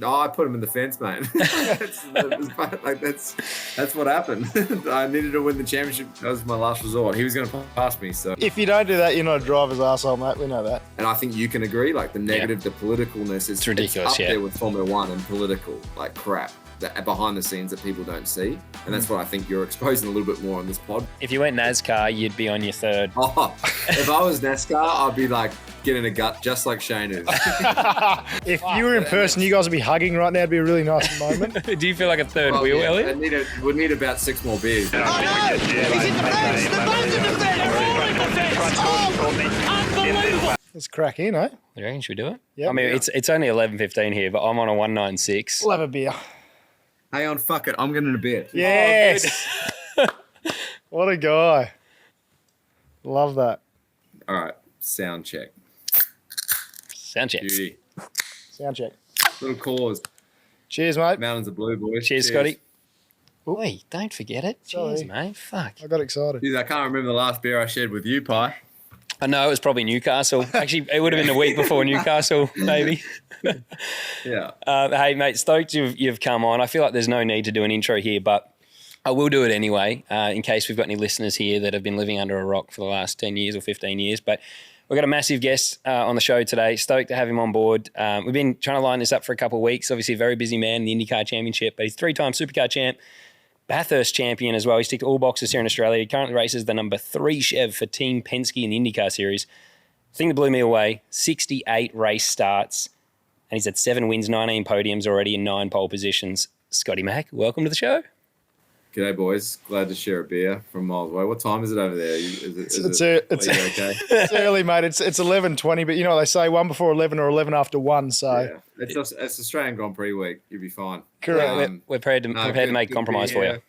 No, I put him in the fence, mate. That's what happened. I needed to win the championship. That was my last resort. He was going to pass me. So if you don't do that, you're not a driver's arsehole, mate. We know that. And I think you can agree. Like the negative, the politicalness is ridiculous. It's up there with Formula One and political like crap that behind the scenes that people don't see. And that's what I think you're exposing a little bit more on this pod. If you went NASCAR, you'd be on your third. Oh, if I was NASCAR, I'd be like getting a gut just like Shane is. If you were in person, you guys would be hugging right now. It'd be a really nice moment. Do you feel like a third wheel, Elliot? We'd need about 6 more beers. Oh, no! He's in the fence! They're both in the fence! They're all in the fence! Oh, unbelievable! Let's crack in, eh? You reckon? Should we do it? Yep. I mean, it's only 11:15 here, but I'm on a 196. We'll have a beer. Hang on, fuck it. I'm getting a beer. Yes. What a guy. Love that. All right. Sound check. Sound check. Beauty. Sound check. Little cause. Cheers, mate. Mountains of blue, boys. Cheers, Scotty. Oi, don't forget it. Sorry. Cheers, mate. Fuck. I got excited. Dude, I can't remember the last beer I shared with you, Pi. I know it was probably Newcastle. Actually, it would have been the week before Newcastle, maybe. Yeah. Hey, mate, stoked you've come on. I feel like there's no need to do an intro here, but I will do it anyway, in case we've got any listeners here that have been living under a rock for the last 10 years or 15 years. But we've got a massive guest on the show today. Stoked to have him on board. We've been trying to line this up for a couple of weeks. Obviously, a very busy man in the IndyCar Championship, but he's 3-time Supercar champ, Bathurst champion as well. He's ticked all boxes here in Australia. He currently races the number 3 Chev for Team Penske in the IndyCar Series. The thing that blew me away, 68 race starts, and he's had 7 wins, 19 podiums already, and 9 pole positions. Scotty Mac, welcome to the show. G'day, boys. Glad to share a beer from miles away. What time is it over there? It's okay? It's early, mate. It's 11:20, but you know what they say, 1 before 11 or 11 after 1. So yeah. It's Australian Grand Prix week. You'll be fine. Correct. We're prepared to make a compromise for you.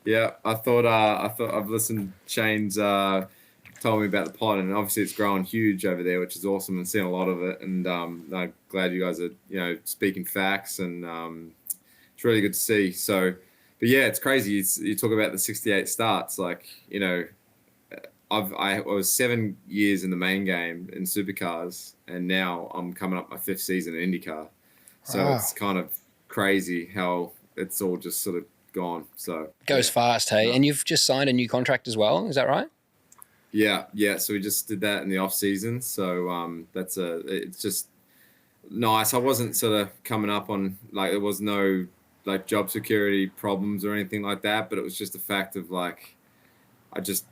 Yeah, I thought I've listened. Shane's told me about the pod, and obviously it's growing huge over there, which is awesome, and seeing a lot of it. And I'm glad you guys are speaking facts, and it's really good to see. So. But yeah, it's crazy. You talk about the 68 starts. Like, I was 7 years in the main game in Supercars, and now I'm coming up my 5th season in IndyCar. So It's kind of crazy how it's all just sort of gone. So goes fast, hey. And you've just signed a new contract as well. Is that right? Yeah. So we just did that in the off season. So it's just nice. I wasn't sort of coming up on there was no job security problems or anything like that, but it was just the fact of I just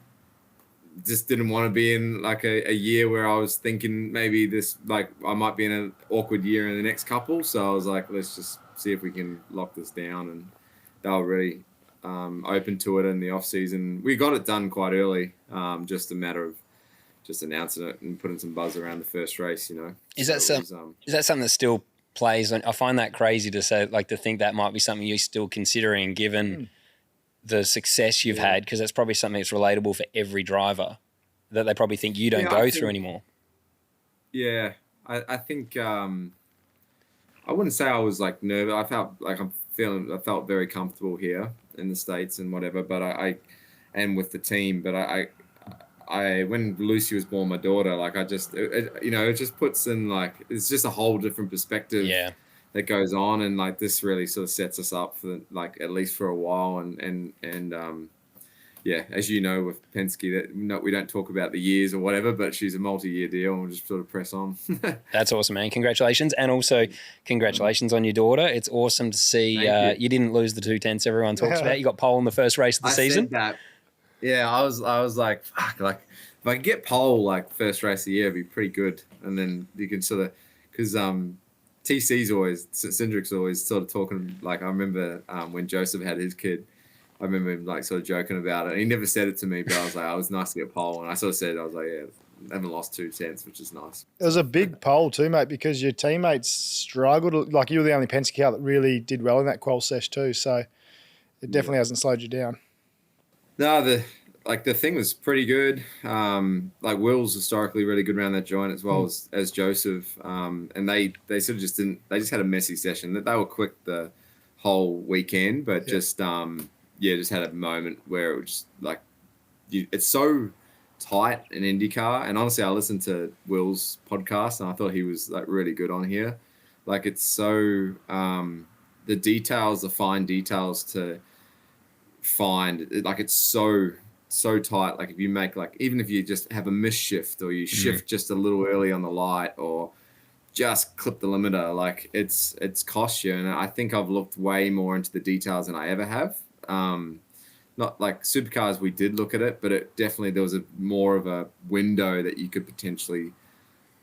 didn't want to be in a year where I was thinking maybe this I might be in an awkward year in the next couple. So I was like, let's just see if we can lock this down, and they were really open to it in the off season. We got it done quite early, just a matter of just announcing it and putting some buzz around the first race. Is that something that still plays on? I find that crazy to say, to think that might be something you're still considering given the success you've had, because that's probably something that's relatable for every driver that they probably think you don't go through anymore. Yeah. I think I wouldn't say I was nervous. I felt I felt very comfortable here in the States and whatever, but I and with the team, but I when Lucy was born, my daughter, it just puts in it's just a whole different perspective that goes on, and this really sort of sets us up for at least for a while, and as you know with Penske, we don't talk about the years or whatever, but she's a multi-year deal, and we'll just sort of press on. That's awesome, man. Congratulations, and also congratulations on your daughter. It's awesome to see you didn't lose the 2/10 everyone talks about. You got pole in the first race of the season. Said that. Yeah, I was like, fuck, if I get pole first race of the year, it'd be pretty good. And then you can sort of, because Cindric's always sort of talking, I remember when Joseph had his kid, I remember him sort of joking about it. He never said it to me, but I was like, it was nice to get pole. And I sort of said, I was like, yeah, I haven't lost 2/10, which is nice. It was a big pole too, mate, because your teammates struggled. You were the only Penske car that really did well in that qual sesh too. So it definitely hasn't slowed you down. No, the thing was pretty good. Will's historically really good around that joint as well as Joseph. And they sort of just didn't. They just had a messy session. They were quick the whole weekend, but just had a moment where it was just it's so tight in IndyCar. And honestly, I listened to Will's podcast and I thought he was really good on here. Like it's so the details, the fine details to find. Like it's so tight. Like if you make like even if you just have a misshift or you shift just a little early on the light or just clip the limiter, like it's cost you. And I think I've looked way more into the details than I ever have. Not like Supercars, we did look at it, but it definitely there was more of a window that you could potentially,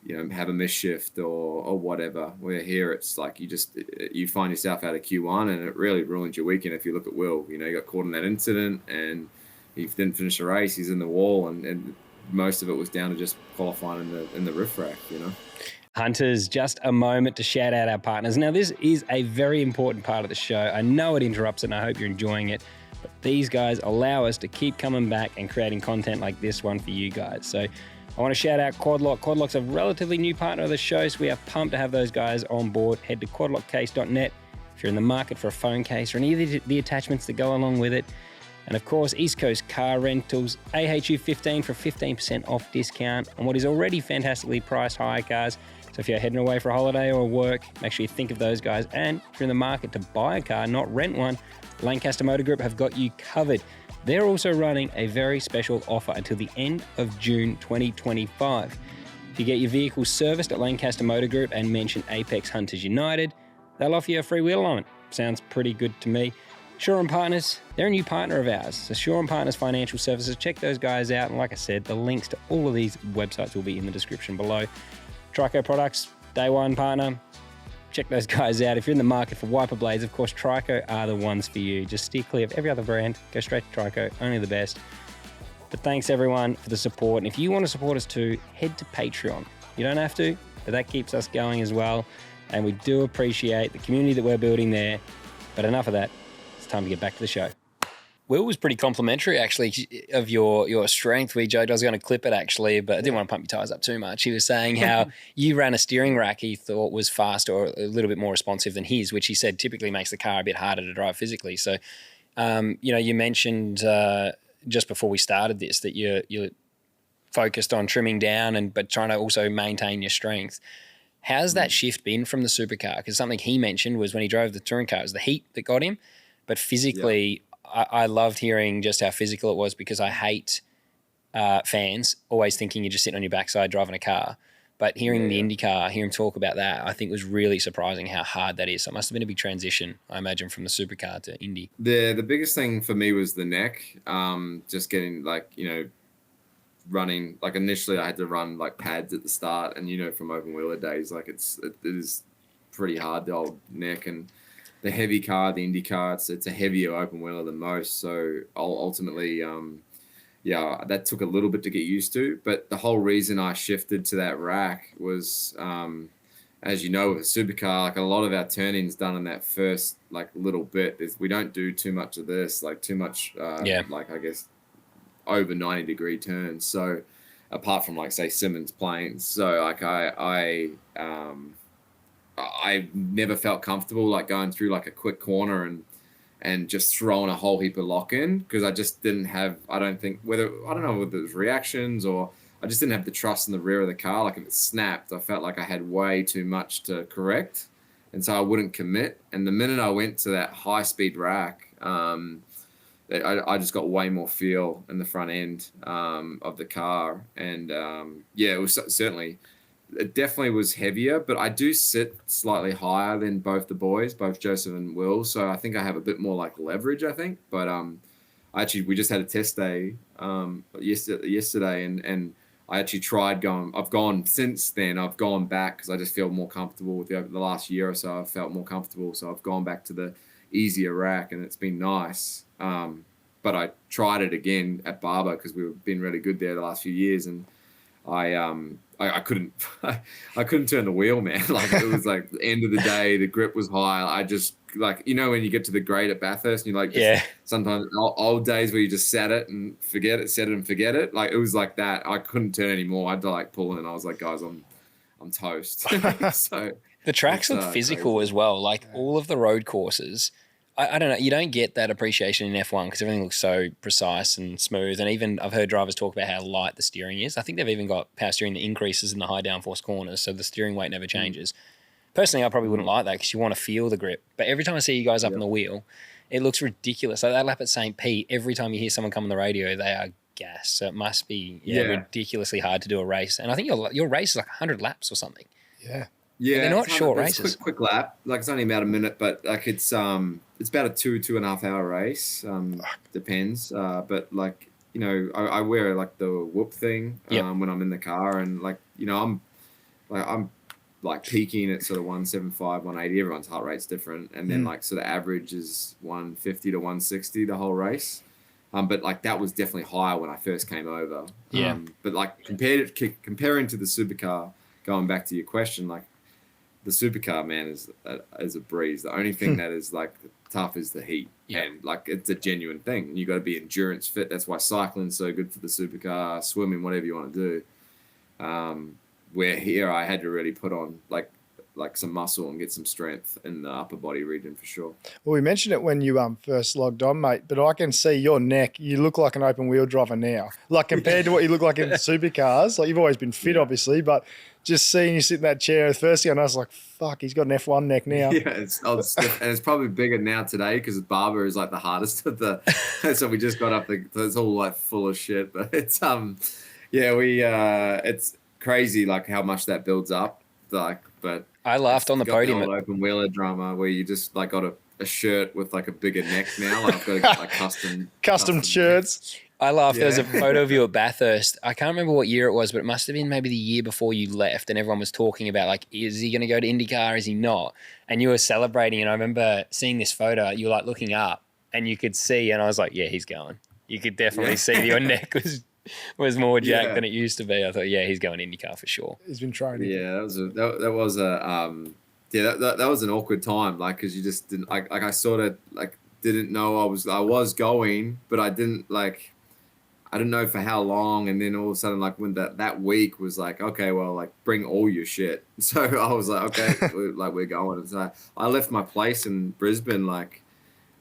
have a misshift or whatever. Where here it's like you find yourself out of Q1 and it really ruins your weekend. If you look at Will, he got caught in that incident and he didn't finish the race. He's in the wall, and most of it was down to just qualifying in the riff-raff, Hunters, just a moment to shout out our partners. Now, this is a very important part of the show. I know it interrupts it, and I hope you're enjoying it. But these guys allow us to keep coming back and creating content like this one for you guys. So I want to shout out Quadlock. Quadlock's a relatively new partner of the show, so we are pumped to have those guys on board. Head to quadlockcase.net if you're in the market for a phone case or any of the attachments that go along with it. And of course, East Coast Car Rentals, AHU15 for 15% off discount on what is already fantastically priced hire cars. So if you're heading away for a holiday or work, make sure you think of those guys. And if you're in the market to buy a car, not rent one, Lancaster Motor Group have got you covered. They're also running a very special offer until the end of June 2025. If you get your vehicle serviced at Lancaster Motor Group and mention Apex Hunters United, they'll offer you a free wheel alignment. Sounds pretty good to me. Shore & Partners, they're a new partner of ours. So Shore & Partners Financial Services, check those guys out. And like I said, the links to all of these websites will be in the description below. Trico Products, day one partner. Check those guys out. If you're in the market for wiper blades, of course, Trico are the ones for you. Just steer clear of every other brand. Go straight to Trico, only the best. But thanks everyone for the support. And if you want to support us too, head to Patreon. You don't have to, but that keeps us going as well. And we do appreciate the community that we're building there. But enough of that. It's time to get back to the show. Will was pretty complimentary, actually, of your strength. We joked I was going to clip it, actually, but I didn't want to pump your tires up too much. He was saying how you ran a steering rack he thought was faster or a little bit more responsive than his, which he said typically makes the car a bit harder to drive physically. So, you mentioned just before we started this that you're focused on trimming down but trying to also maintain your strength. How's that shift been from the supercar? Because something he mentioned was when he drove the touring car, it was the heat that got him, but physically... Yeah. I loved hearing just how physical it was because I hate fans always thinking you're just sitting on your backside driving a car. But hearing the Indy Car, hear him talk about that, I think was really surprising how hard that is. So it must have been a big transition, I imagine, from the supercar to Indy. The biggest thing for me was the neck. Just getting running. Like initially I had to run like pads at the start, and from open wheeler days, like it is pretty hard, the old neck. And the heavy car, the Indy Car, it's a heavier open wheeler than most. So ultimately, that took a little bit to get used to. But the whole reason I shifted to that rack was, as you know, with a supercar, like a lot of our turning done in that first like little bit. We don't do too much of this, like too much, like I guess over 90-degree turns. So apart from like say Simmons planes, so like I never felt comfortable like going through like a quick corner and just throwing a whole heap of lock in because I just didn't have, I don't know whether it was reactions or I just didn't have the trust in the rear of the car. Like if it snapped, I felt like I had way too much to correct. And so I wouldn't commit. And the minute I went to that high speed rack, I just got way more feel in the front end of the car. And it was certainly... It definitely was heavier, but I do sit slightly higher than both the boys, both Joseph and Will. So I think I have a bit more like leverage, I think. But we just had a test day yesterday and I actually tried going. I've gone since then. I've gone back because I just feel more comfortable with the last year or so. I've felt more comfortable, so I've gone back to the easier rack, and it's been nice. But I tried it again at Barber because we've been really good there the last few years, and I couldn't turn the wheel, man. Like it was like the end of the day, the grip was high. I just like, when you get to the grade at Bathurst and you like, sometimes old days where you just set it and forget it, set it and forget it. Like it was like that. I couldn't turn anymore. I had to like pull in. I was like, guys, I'm toast. So the tracks look physical crazy as well. Like all of the road courses, I don't know. You don't get that appreciation in F1 because everything looks so precise and smooth. And even I've heard drivers talk about how light the steering is. I think they've even got power steering that increases in the high downforce corners, so the steering weight never changes. Personally, I probably wouldn't like that because you want to feel the grip. But every time I see you guys up on the wheel, it looks ridiculous. Like that lap at St. Pete, every time you hear someone come on the radio, they are gassed. So it must be ridiculously hard to do a race. And I think your race is like 100 laps or something. Yeah. Yeah, they're not short races. Quick lap. Like it's only about a minute, but like it's about a 2.5 hour race. Depends. But like, you know, I wear like the whoop thing when I'm in the car, and like, you know, I'm peaking at sort of 175, 180. Everyone's heart rate's different, and then like sort of average is 150 to 160 the whole race. But like that was definitely higher when I first came over. Yeah. But like comparing to the supercar, going back to your question, like the supercar, man, is a breeze. The only thing that is like tough is the heat, and like it's a genuine thing. You got to be endurance fit. That's why cycling's so good for the supercar. Swimming, whatever you want to do. Where here I had to really put on like some muscle and get some strength in the upper body region for sure. Well, we mentioned it when you first logged on, mate, but I can see your neck. You look like an open wheel driver now. Like compared to what you look like in supercars. Like you've always been fit, obviously, but just seeing you sit in that chair, the first thing I was like, fuck, he's got an F1 neck now. Yeah, and it's probably bigger now today because Barber is like the hardest of the. So we just got up it's all like full of shit, but it's it's crazy like how much that builds up. Like, but I laughed on the podium. The old open wheeler drama where you just like got a shirt with like a bigger neck now. Like I've got to get like custom shirts. I laughed. There was a photo of you at Bathurst. I can't remember what year it was, but it must have been maybe the year before you left, and everyone was talking about like, is he going to go to IndyCar? Is he not? And you were celebrating, and I remember seeing this photo. You were like looking up, and you could see, and I was like, yeah, he's going. You could definitely see your neck was more jacked than it used to be. I thought, yeah, he's going IndyCar for sure. He's been training. Yeah, that was an awkward time, like because you just didn't like I sort of like didn't know I was going, but I didn't know for how long, and then all of a sudden, like when that week was like, okay, well, like bring all your shit. So I was like, okay, we're going. And so I left my place in Brisbane, like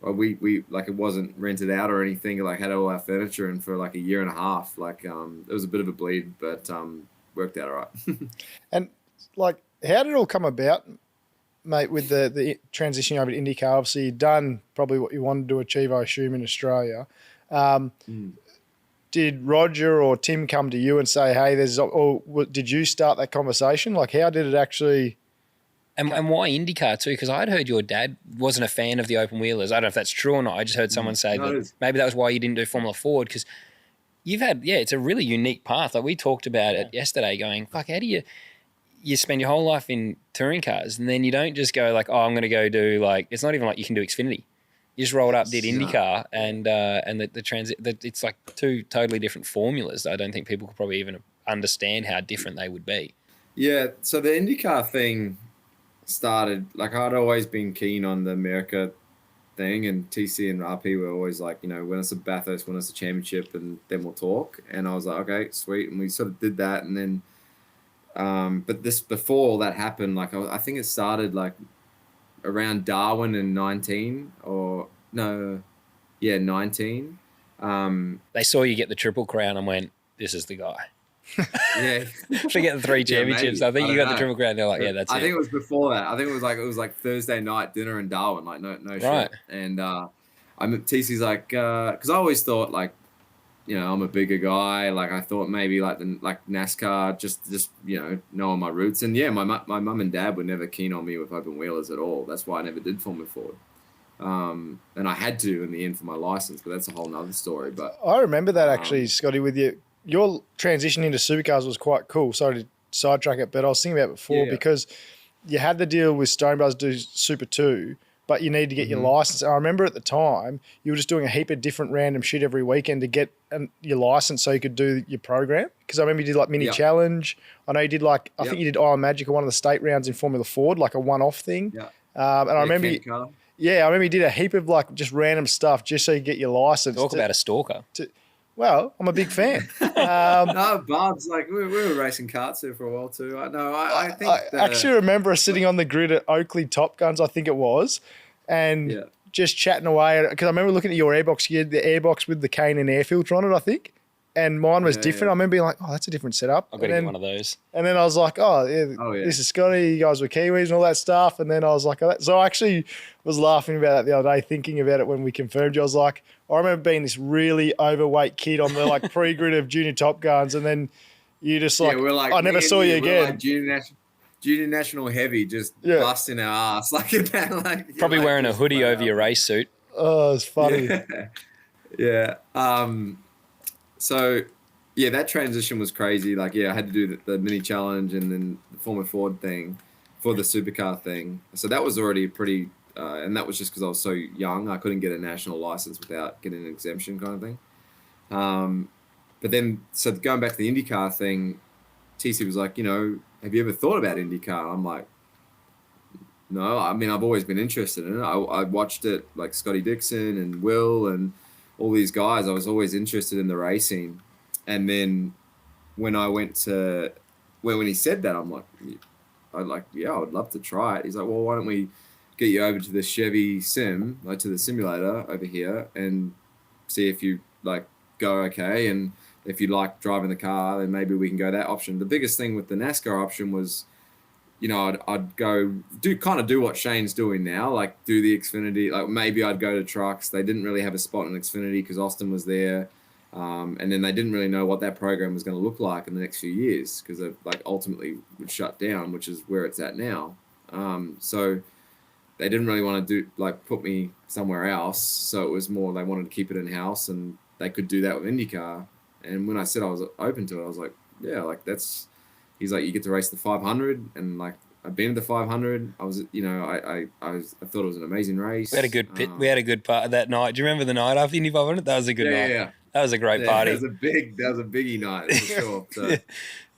we like it wasn't rented out or anything. Like had all our furniture in for like a year and a half. Like it was a bit of a bleed, but worked out all right. And like, how did it all come about, mate? With the transitioning over to IndyCar, obviously you've done probably what you wanted to achieve, I assume, in Australia. Did Roger or Tim come to you and say, hey, or did you start that conversation? Like, how did it actually... And why IndyCar too? Because I'd heard your dad wasn't a fan of the open wheelers. I don't know if that's true or not. I just heard someone say that maybe that was why you didn't do Formula Ford, because you've had, it's a really unique path. Like we talked about it yesterday going, fuck, how do you spend your whole life in touring cars and then you don't just go like, oh, I'm going to go do like, it's not even like you can do Xfinity. You just rolled up, did IndyCar, and the transit. It's like two totally different formulas. I don't think people could probably even understand how different they would be. Yeah, so the IndyCar thing started, like I'd always been keen on the America thing, and TC and RP were always like, you know, win us a Bathurst, win us a championship, and then we'll talk. And I was like, okay, sweet. And we sort of did that. And then, but before all that happened, like I think it started like around Darwin in 19. They saw you get the Triple Crown and went, this is the guy. Yeah. Forget the 3 championships. I think you got the Triple Crown. They're like, yeah, that's it. I think it was before that. I think it was like Thursday night dinner in Darwin, like no right. shit. And TC's like, because I always thought like, you know, I'm a bigger guy. Like I thought maybe like NASCAR, just you know, knowing my roots. And yeah, my mum and dad were never keen on me with open wheelers at all. That's why I never did Formula Ford. And I had to in the end for my license, but that's a whole nother story. But I remember that actually, Scotty, with you. Your transition into supercars was quite cool. Sorry to sidetrack it, but I was thinking about it before because you had the deal with Stone Brothers to do Super 2, but you needed to get your license. And I remember at the time you were just doing a heap of different random shit every weekend to get your license so you could do your program. Because I remember you did like Mini Challenge. I know you did like, I think you did Iron Magic or one of the state rounds in Formula Ford, like a one-off thing. Yeah. And I remember I remember you did a heap of like just random stuff just so you get your license. Talk about a stalker. Well, I'm a big fan. No, Barb's like, we were racing karts there for a while too. I think I actually remember us sitting on the grid at Oakley Top Guns, I think it was, and just chatting away. Because I remember looking at your airbox. You had the airbox with the Cane and air filter on it, I think. And mine was different. I remember being like, oh, that's a different setup. I've got to get one of those. And then I was like, this is Scotty. You guys were Kiwis and all that stuff. And then I was like, oh, so I actually was laughing about that the other day, thinking about it when we confirmed you. I was like, I remember being this really overweight kid on the like pre-grid of Junior Top Guns. And then you just like, we're like I never saw you again. Like junior national heavy, just busting our ass. Like probably wearing a hoodie over your race suit. Oh, it's funny. Yeah. So, yeah, that transition was crazy. Like, I had to do the mini challenge and then the Formula Ford thing for the Supercar thing. So that was already pretty, and that was just because I was so young. I couldn't get a national license without getting an exemption kind of thing. But then, so going back to the IndyCar thing, TC was like, have you ever thought about IndyCar? I'm like, no. I mean, I've always been interested in it. I watched it like Scotty Dixon and Will and all these guys. I was always interested in the racing. And then when I went to, when he said that, I'm like, I would love to try it. He's like, well, why don't we get you over to the Chevy sim, like to the simulator over here and see if you like go okay. And if you like driving the car, then maybe we can go that option. The biggest thing with the NASCAR option was, I'd go do what Shane's doing now, like do the Xfinity. Like maybe I'd go to trucks. They didn't really have a spot in Xfinity because Austin was there. And then they didn't really know what that program was going to look like in the next few years because it like ultimately would shut down, which is where it's at now. So they didn't really want to put me somewhere else. So it was more, they wanted to keep it in-house and they could do that with IndyCar. And when I said I was open to it, I was like, yeah, like he's like, you get to race the 500, and like I've been to the 500. I was, I thought it was an amazing race. We had a good we had a good part that night. Do you remember the night after Indy 500? That was a good night. Yeah. That was a great party. That was a biggie night for sure. So,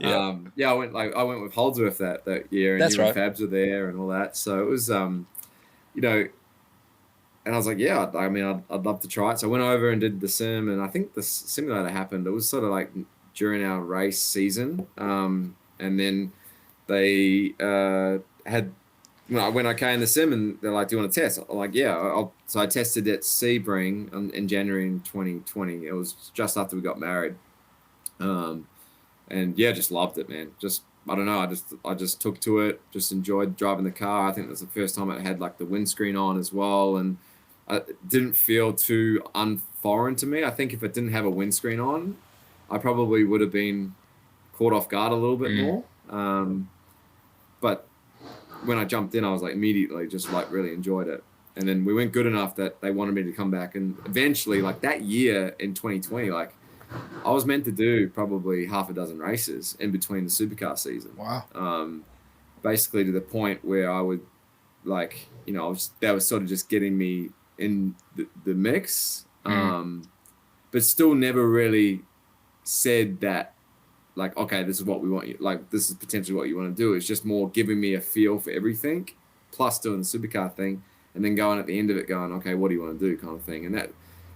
I went with Holdsworth that year, and that's right. Fabs were there and all that. So it was, and I was like, yeah, I mean, I'd love to try it. So I went over and did the sim, and I think the simulator happened. It was sort of like during our race season. And then they when I came in the sim, and they're like, do you want to test? I'm like, yeah. So I tested at Sebring in January in 2020. It was just after we got married. And just loved it, man. I don't know. I just took to it, just enjoyed driving the car. I think that's the first time it had like the windscreen on as well. And it didn't feel too unforeign to me. I think if it didn't have a windscreen on, I probably would have been caught off guard a little bit more. But when I jumped in, I was like immediately just like really enjoyed it. And then we went good enough that they wanted me to come back. And eventually, like that year in 2020, like I was meant to do probably half a dozen races in between the Supercar season. Wow. Basically to the point where I would like, that was sort of just getting me in the mix. But still never really said that, like, okay, this is what we want you, like, this is potentially what you want to do. It's just more giving me a feel for everything, plus doing the Supercar thing, and then going at the end of it going, okay, what do you want to do kind of thing. And that,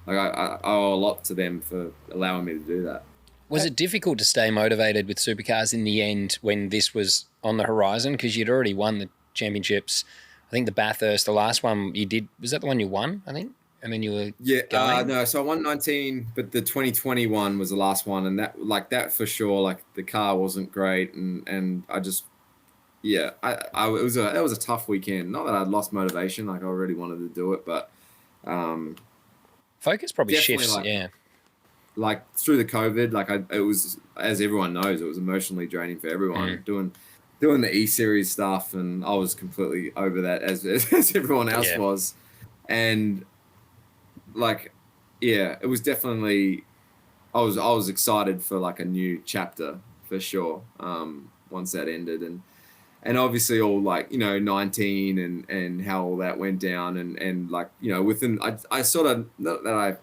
like, I owe a lot to them for allowing me to do that. Was it difficult to stay motivated with Supercars in the end when this was on the horizon? Because you'd already won the championships. I think the Bathurst, the last one you did, was that the one you won, I think? And then you were no, so I won 19, but the 2021 was the last one, and that for sure, like the car wasn't great, and I just, it was a tough weekend. Not that I'd lost motivation, like I really wanted to do it, but focus probably shifts, like through the COVID, like it was, as everyone knows, it was emotionally draining for everyone doing the E-Series stuff, and I was completely over that as everyone else was, and like, it was definitely, I was excited for like a new chapter for sure. Once that ended, and obviously all like, 19 and how all that went down, and like, within, I sort of, not that I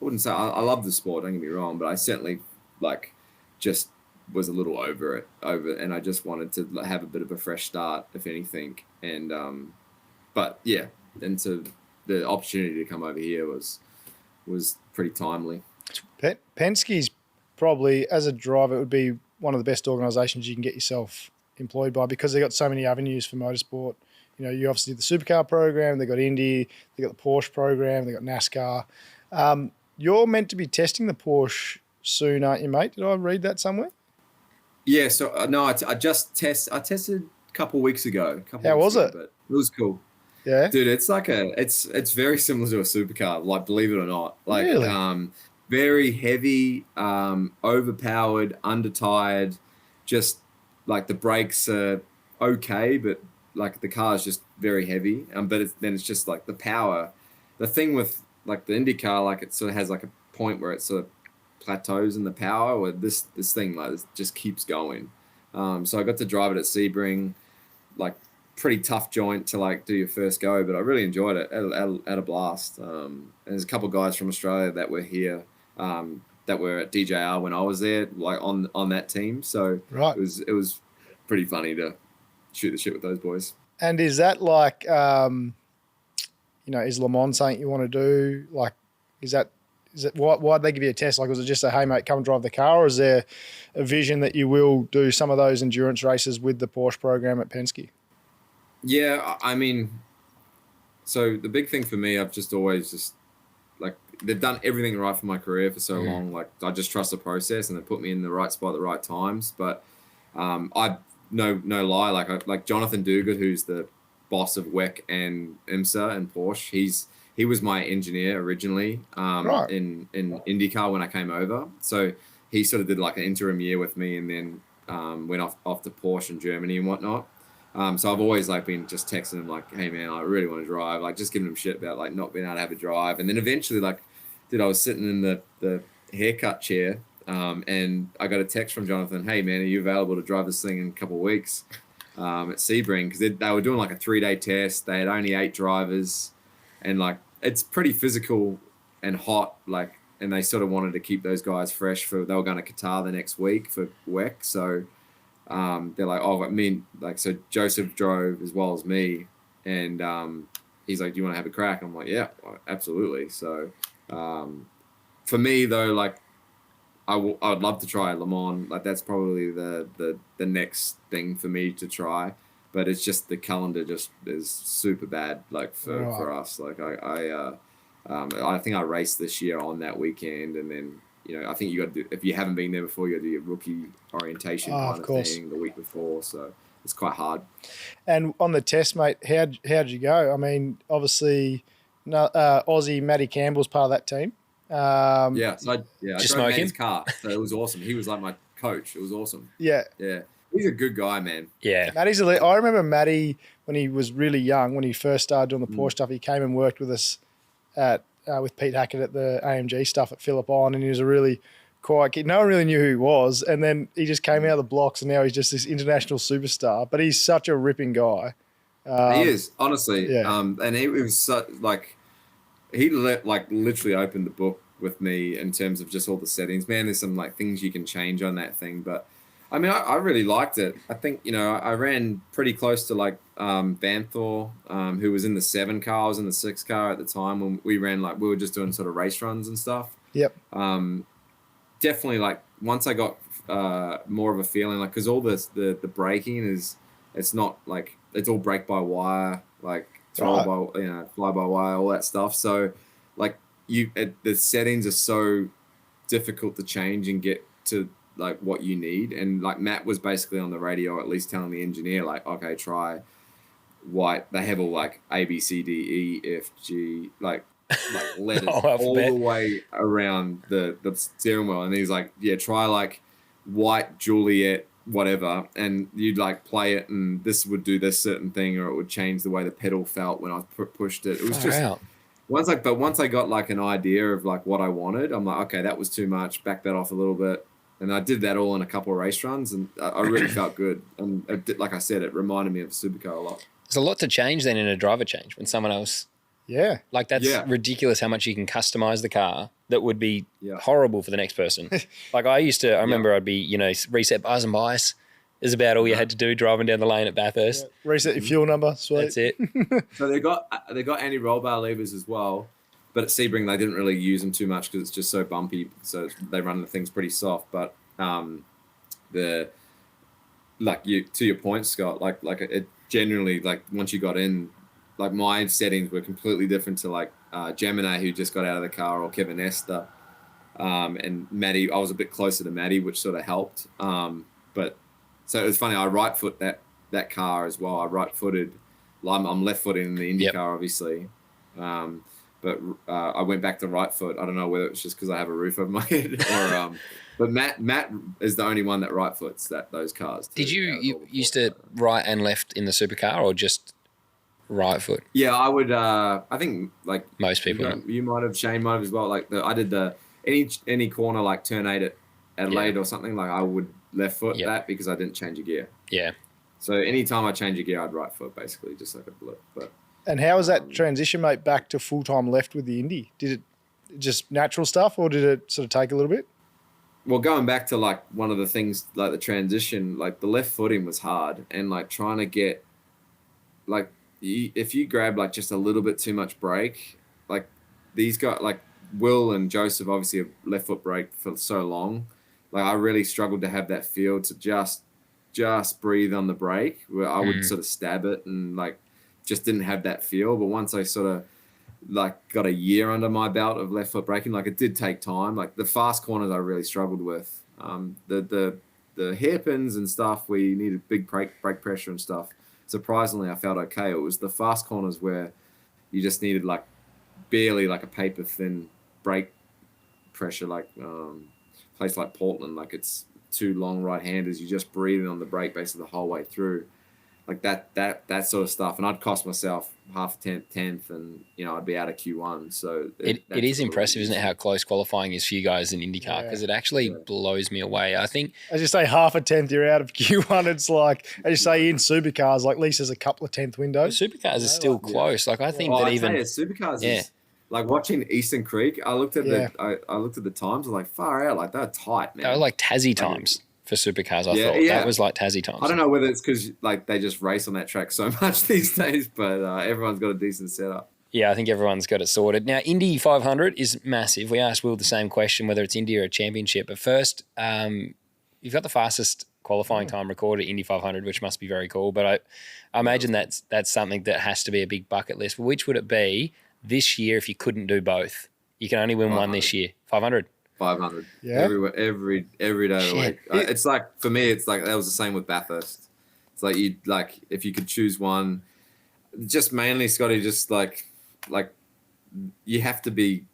wouldn't say I love the sport, don't get me wrong, but I certainly like just was a little over it, and I just wanted to have a bit of a fresh start, if anything. And but and so the opportunity to come over here was pretty timely. Penske's probably, as a driver, it would be one of the best organisations you can get yourself employed by, because they got so many avenues for motorsport. You obviously did the Supercar program, they got Indy, they got the Porsche program, they got NASCAR. You're meant to be testing the Porsche soon, aren't you, mate? Did I read that somewhere? Yeah. So no, I tested a couple weeks ago. How was it? But it was cool. Yeah, dude. It's like it's very similar to a supercar. Like, believe it or not, like really? very heavy, overpowered, undertired. Just like the brakes are okay, but like the car is just very heavy. But it's just like the power. The thing with like the IndyCar, like it sort of has like a point where it sort of plateaus in the power, where this thing like this just keeps going. So I got to drive it at Sebring, like pretty tough joint to like do your first go, but I really enjoyed it. Had a blast. And there's a couple of guys from Australia that were here, that were at DJR when I was there, like on that team. So Right. it was pretty funny to shoot the shit with those boys. And is that like, is Le Mans something you want to do? Like, is it why'd they give you a test? Like, was it just a, hey, mate, come drive the car? Or is there a vision that you will do some of those endurance races with the Porsche program at Penske? Yeah, I mean, so the big thing for me, I've just always just, like, they've done everything right for my career for so long. Like, I just trust the process, and they put me in the right spot at the right times. But I no lie, like Jonathan Duguid, who's the boss of WEC and IMSA and Porsche, he was my engineer originally Right. in IndyCar when I came over. So he sort of did like an interim year with me, and then went off to Porsche in Germany and whatnot. So I've always like been just texting him like, hey man, I really want to drive, like just giving him shit about like not being able to have a drive. And then eventually, like, dude, I was sitting in the haircut chair, and I got a text from Jonathan, hey man, are you available to drive this thing in a couple of weeks at Sebring? Because they were doing like a 3-day test. They had only 8 drivers, and like it's pretty physical and hot, like, and they sort of wanted to keep those guys fresh they were going to Qatar the next week for WEC. So they're like, oh, I mean, like, so Joseph drove as well as me, and he's like, do you want to have a crack? I'm like, yeah, absolutely. So for me though, like, I would love to try Le Mans. Like, that's probably the next thing for me to try, but it's just the calendar just is super bad, like for us. Like I think I raced this year on that weekend, and then, you know, I think you got to do, if you haven't been there before, you got to do your rookie orientation kind of thing the week before. So it's quite hard. And on the test, mate, how'd you go? I mean, obviously, Aussie Matty Campbell's part of that team. I drove Matty's car, so it was awesome. He was like my coach. It was awesome. Yeah. He's a good guy, man. Yeah. Matty's I remember Matty when he was really young, when he first started doing the Porsche stuff. He came and worked with us at with Pete Hackett at the AMG stuff at Phillip On, and he was a really quiet kid. No one really knew who he was, and then he just came out of the blocks, and now he's just this international superstar. But he's such a ripping guy. He is, honestly. Yeah. And he was such, like, he literally opened the book with me in terms of just all the settings. Man, there's some like things you can change on that thing, but I mean, I really liked it. I think, you know, I ran pretty close to like Vanthor, who was in the 7 car. I was in the 6 car at the time when we ran, like, we were just doing sort of race runs and stuff. Yep. Definitely, like, once I got more of a feeling, like, because all the braking it's not like, it's all brake by wire, like fly by wire, all that stuff. So like the settings are so difficult to change and get to like what you need. And like Matt was basically on the radio, at least telling the engineer, like, okay, try white. They have all like A, B, C, D, E, F, G, like letters all the way around the steering wheel. And he's like, yeah, try like white Juliet, whatever, and you'd like play it, and this would do this certain thing, or it would change the way the pedal felt when I pushed it. It was just once I got like an idea of like what I wanted, I'm like, okay, that was too much. Back that off a little bit, and I did that all in a couple of race runs, and I really felt good. And like I said, it reminded me of Supercar a lot. There's a lot to change then in a driver change when someone else. Yeah. Like that's ridiculous how much you can customize the car that would be horrible for the next person. Like I remember I'd be, you know, reset bars and bias is about all you had to do driving down the lane at Bathurst. Yeah. Reset your fuel number. Sweet. That's it. So they got anti-roll bar levers as well, but at Sebring they didn't really use them too much because it's just so bumpy. So they run the things pretty soft. But to your point, Scott, like it generally, like once you got in, like my settings were completely different to like Gemini, who just got out of the car, or Kevin Esther. And Matty, I was a bit closer to Matty, which sort of helped. But so it was funny. I right foot that car as well. I right footed. I'm left footed in the Indy car, obviously. But I went back to right foot. I don't know whether it's just because I have a roof over my head or. But Matt is the only one that right foots those cars. Did you used to right and left in the supercar, or just right foot? Yeah, I would. I think like most people. You might have. Shane might have as well. Like I did any corner like turn 8 at Adelaide or something. Like I would left foot that because I didn't change a gear. Yeah. So anytime I change a gear, I'd right foot basically, just like a blip. But. And how was that transition, mate, back to full-time left with the Indy? Did it just natural stuff, or did it sort of take a little bit? Well, going back to like one of the things, like the transition, like the left footing was hard, and like trying to get, like, if you grab like just a little bit too much brake, like these guys, like Will and Joseph, obviously have left foot brake for so long. Like I really struggled to have that feel to just breathe on the brake, where I would sort of stab it and like just didn't have that feel. But once I sort of like got a year under my belt of left foot braking, like it did take time. Like the fast corners I really struggled with. The hairpins and stuff where you needed big brake pressure and stuff, surprisingly I felt okay. It was the fast corners where you just needed like barely like a paper thin brake pressure, like place like Portland, like it's 2 long right handers, you just breathing on the brake basically the whole way through. Like that sort of stuff, and I'd cost myself half a tenth, and I'd be out of Q1. So it is impressive, isn't it, how close qualifying is for you guys in IndyCar? Because it actually blows me away. I think, as you say, half a tenth you're out of Q1. It's like, as you say, in supercars, like at least there's a couple of tenth windows. Supercars is still close. Like I think that even supercars is like watching Eastern Creek. I looked at I looked at the times. I was like, far out. Like they're tight, man. They were like Tassie times. For supercars, I thought that was like Tassie times. I don't know whether it's because like they just race on that track so much these days, but everyone's got a decent setup. Yeah, I think everyone's got it sorted. Now, Indy 500 is massive. We asked Will the same question, whether it's Indy or a championship. But first, you've got the fastest qualifying time recorded at Indy 500, which must be very cool. But I imagine that's something that has to be a big bucket list. Which would it be this year if you couldn't do both? You can only win one this year. 500. 500. Yeah. Every day of the week. It's like, for me, it's like that was the same with Bathurst. It's like if you could choose one, just mainly, Scotty, just like you have to be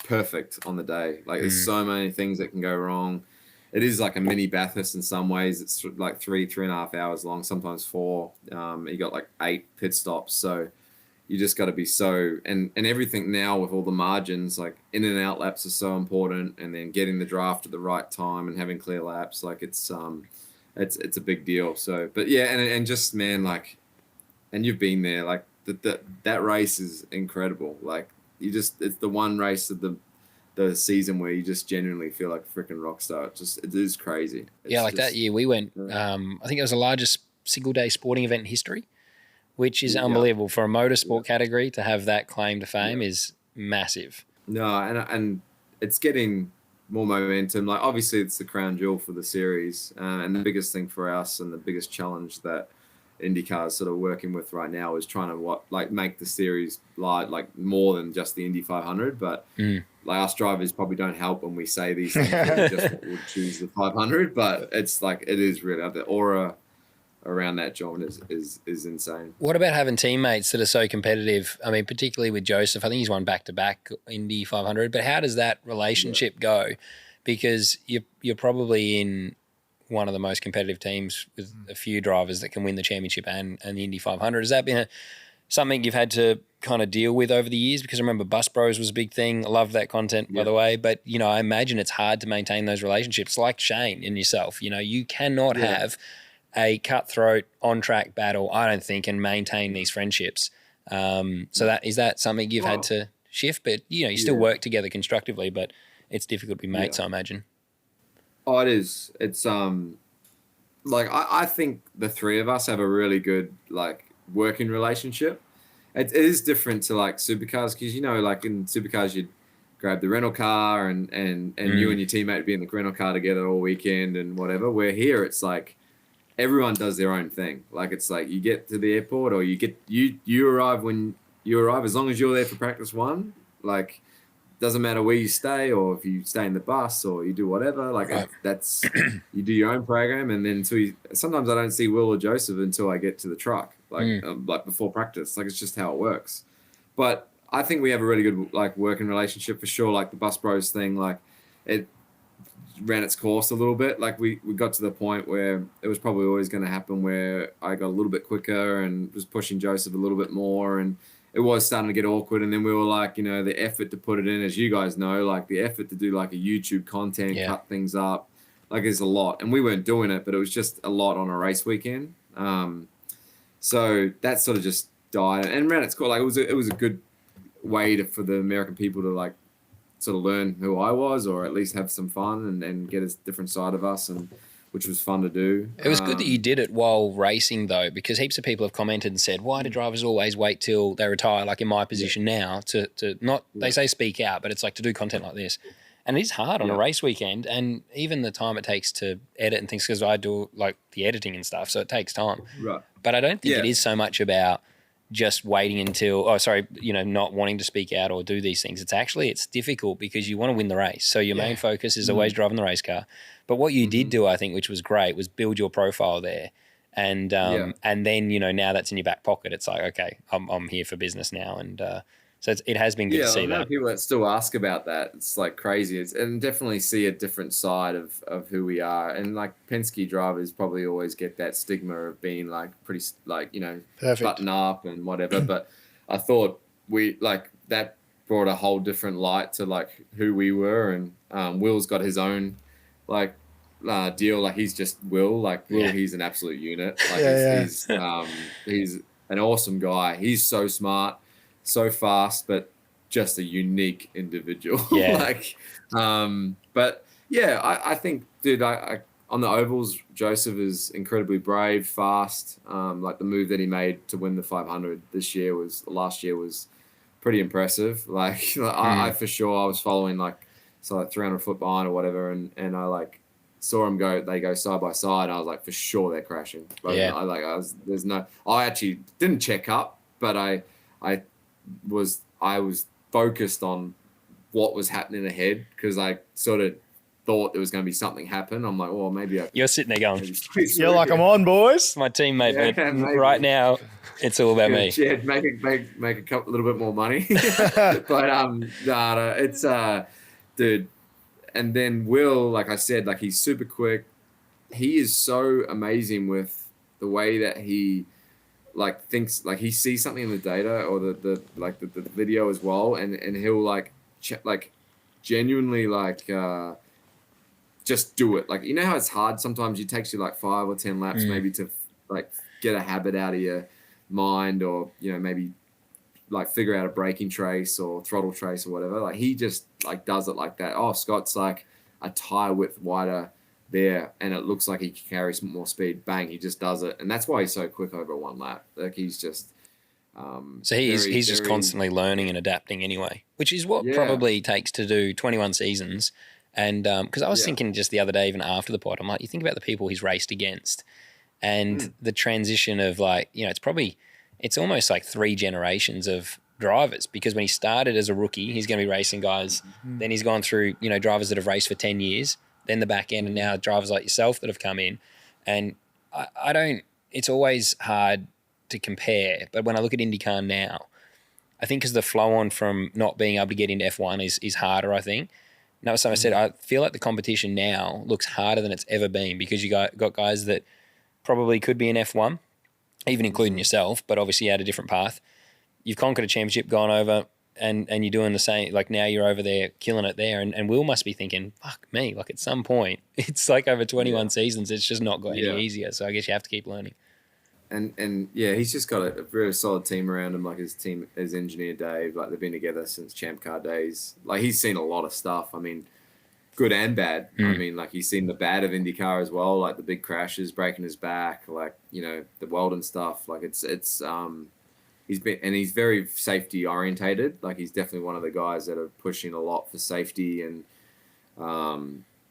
perfect on the day. Like there's so many things that can go wrong. It is like a mini Bathurst in some ways. It's like 3.5 hours long, sometimes 4. You got like 8 pit stops. So you just got to be and everything now with all the margins, like in and out laps are so important, and then getting the draft at the right time and having clear laps, like it's a big deal. So, but yeah, and just, man, like, and you've been there, like that race is incredible. Like it's the one race of the season where you just genuinely feel like a freaking rock star. It is crazy. That year we went, I think it was the largest single day sporting event in history, which is unbelievable for a motorsport category to have that claim to fame is massive. No, and it's getting more momentum. Like obviously it's the crown jewel for the series, and the biggest thing for us and the biggest challenge that IndyCar is sort of working with right now is trying to make the series like more than just the Indy 500. But like us drivers probably don't help when we say these things. We just would choose the 500, but it's like it is really the aura around that joint is insane. What about having teammates that are so competitive? I mean, particularly with Joseph, I think he's won back-to-back Indy 500, but how does that relationship go? Because you're probably in one of the most competitive teams with a few drivers that can win the championship and the Indy 500. Has that been something you've had to kind of deal with over the years? Because I remember Bus Bros was a big thing. I love that content, by the way. But, I imagine it's hard to maintain those relationships like Shane and yourself. You cannot have a cutthroat on-track battle, I don't think, and maintain these friendships. So is that something you've had to shift? But, you still work together constructively, but it's difficult to be mates, I imagine. Oh, it is. It's, like, I think the three of us have a really good, like, working relationship. It is different to, like, supercars because, like, in supercars, you'd grab the rental car and you and your teammate would be in the rental car together all weekend and whatever. Where here, it's like, everyone does their own thing. Like it's like you get to the airport or you arrive when you arrive. As long as you're there for practice one, like doesn't matter where you stay or if you stay in the bus or you do whatever, like that's, you do your own program. And then sometimes I don't see Will or Joseph until I get to the truck, like before practice. Like, it's just how it works. But I think we have a really good, like, working relationship for sure. Like the Bus Bros thing, like it ran its course a little bit. Like we got to the point where it was probably always going to happen where I got a little bit quicker and was pushing Joseph a little bit more, and it was starting to get awkward. And then we were like, you know, the effort to put it in, as you guys know, like the effort to do like a YouTube content, cut things up, like there's a lot. And we weren't doing it, but it was just a lot on a race weekend. So that sort of just died and ran its course. Like it was a good way for the American people to like sort of learn who I was, or at least have some fun and get a different side of us, and which was fun to do. It was good that you did it while racing, though, because heaps of people have commented and said, why do drivers always wait till they retire, like in my position now, to not, they say speak out, but it's like to do content like this. And it is hard on a race weekend, and even the time it takes to edit and things, because I do like the editing and stuff, so it takes time. Right. But I don't think it is so much about just waiting until, not wanting to speak out or do these things. It's difficult because you want to win the race. So your main focus is always driving the race car. But what you did do, I think, which was great, was build your profile there. And then, now that's in your back pocket. It's like, okay, I'm here for business now. And so it has been good to see that. People that still ask about that, it's like crazy. And definitely see a different side of who we are. And like Penske drivers probably always get that stigma of being like pretty, like, Perfect. button up and whatever. But I thought that brought a whole different light to like who we were. And Will's got his own like deal. Like he's just Will. Like Will, he's an absolute unit. Like he's an awesome guy. He's so smart, so fast, but just a unique individual. But yeah, I think, dude, I on the ovals, Joseph is incredibly brave, fast. Like the move that he made to win the 500 last year was pretty impressive. Like I for sure, I was following like 300 foot behind or whatever, and I like saw them they go side by side. I was like, for sure they're crashing. But I actually didn't check up, but I was focused on what was happening ahead, because I sort of thought there was going to be something happen. I'm like, well, maybe you're sitting there going, you're like, I'm on, boys. My teammate, but right now it's all about me. Yeah, make a little bit more money. But it's dude. And then Will, like I said, like he's super quick. He is so amazing with the way that he like thinks, like he sees something in the data or the video as well, and he'll like genuinely like just do it. Like, how it's hard sometimes, it takes you like 5 or 10 laps maybe to like get a habit out of your mind, or maybe like figure out a braking trace or throttle trace or whatever. Like he just like does it like that. Oh, Scott's like a tire width wider there, and it looks like he carries more speed. Bang, he just does it, and that's why he's so quick over one lap. Like he's just so he's just constantly learning and adapting anyway, which is what probably takes to do 21 seasons. And because I was thinking just the other day, even after the pod, I'm like, you think about the people he's raced against, and the transition of like, it's almost like 3 generations of drivers, because when he started as a rookie, he's going to be racing guys. Then he's gone through, drivers that have raced for 10 years, then the back end, and now drivers like yourself that have come in. And it's always hard to compare. But when I look at IndyCar now, I think because the flow on from not being able to get into F1 is harder, I think. And that was something I said, I feel like the competition now looks harder than it's ever been, because you got guys that probably could be in F1, even including yourself, but obviously you had a different path. You've conquered a championship, gone over, and you're doing the same. Like now you're over there killing it there, and Will must be thinking, fuck me, like at some point, it's like over 21 seasons, it's just not got any easier. So I guess you have to keep learning. And he's just got a very solid team around him, like his engineer Dave. Like they've been together since Champ Car days. Like he's seen a lot of stuff. I mean, good and bad. I mean, like he's seen the bad of IndyCar as well, like the big crashes, breaking his back, like the Weldon stuff. Like it's he's very safety orientated. Like he's definitely one of the guys that are pushing a lot for safety, and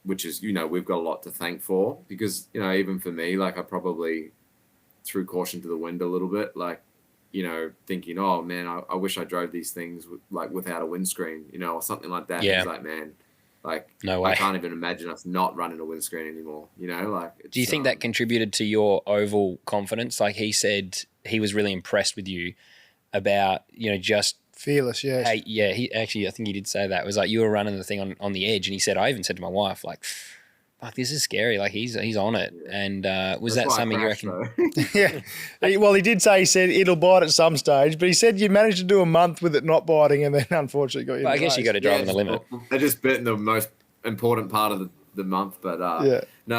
which is we've got a lot to thank for, because even for me, like I probably threw caution to the wind a little bit. Like thinking, oh man, I wish I drove these things without a windscreen, or something like that. Yeah. He's like, man, like no way. I can't even imagine us not running a windscreen anymore. Do you think that contributed to your oval confidence? Like he said, he was really impressed with you about, just fearless. Yeah. Hey, yeah. I think he did say that. It was like you were running the thing on the edge, and he said, I even said to my wife, like, fuck, this is scary. Like he's on it. And was that something you reckon? Yeah. Well, he did say, he said it'll bite at some stage, but he said you managed to do a month with it not biting, and then unfortunately got you. Well, I guess you got to drive on the limit. They just bit in the most important part of the month, but no,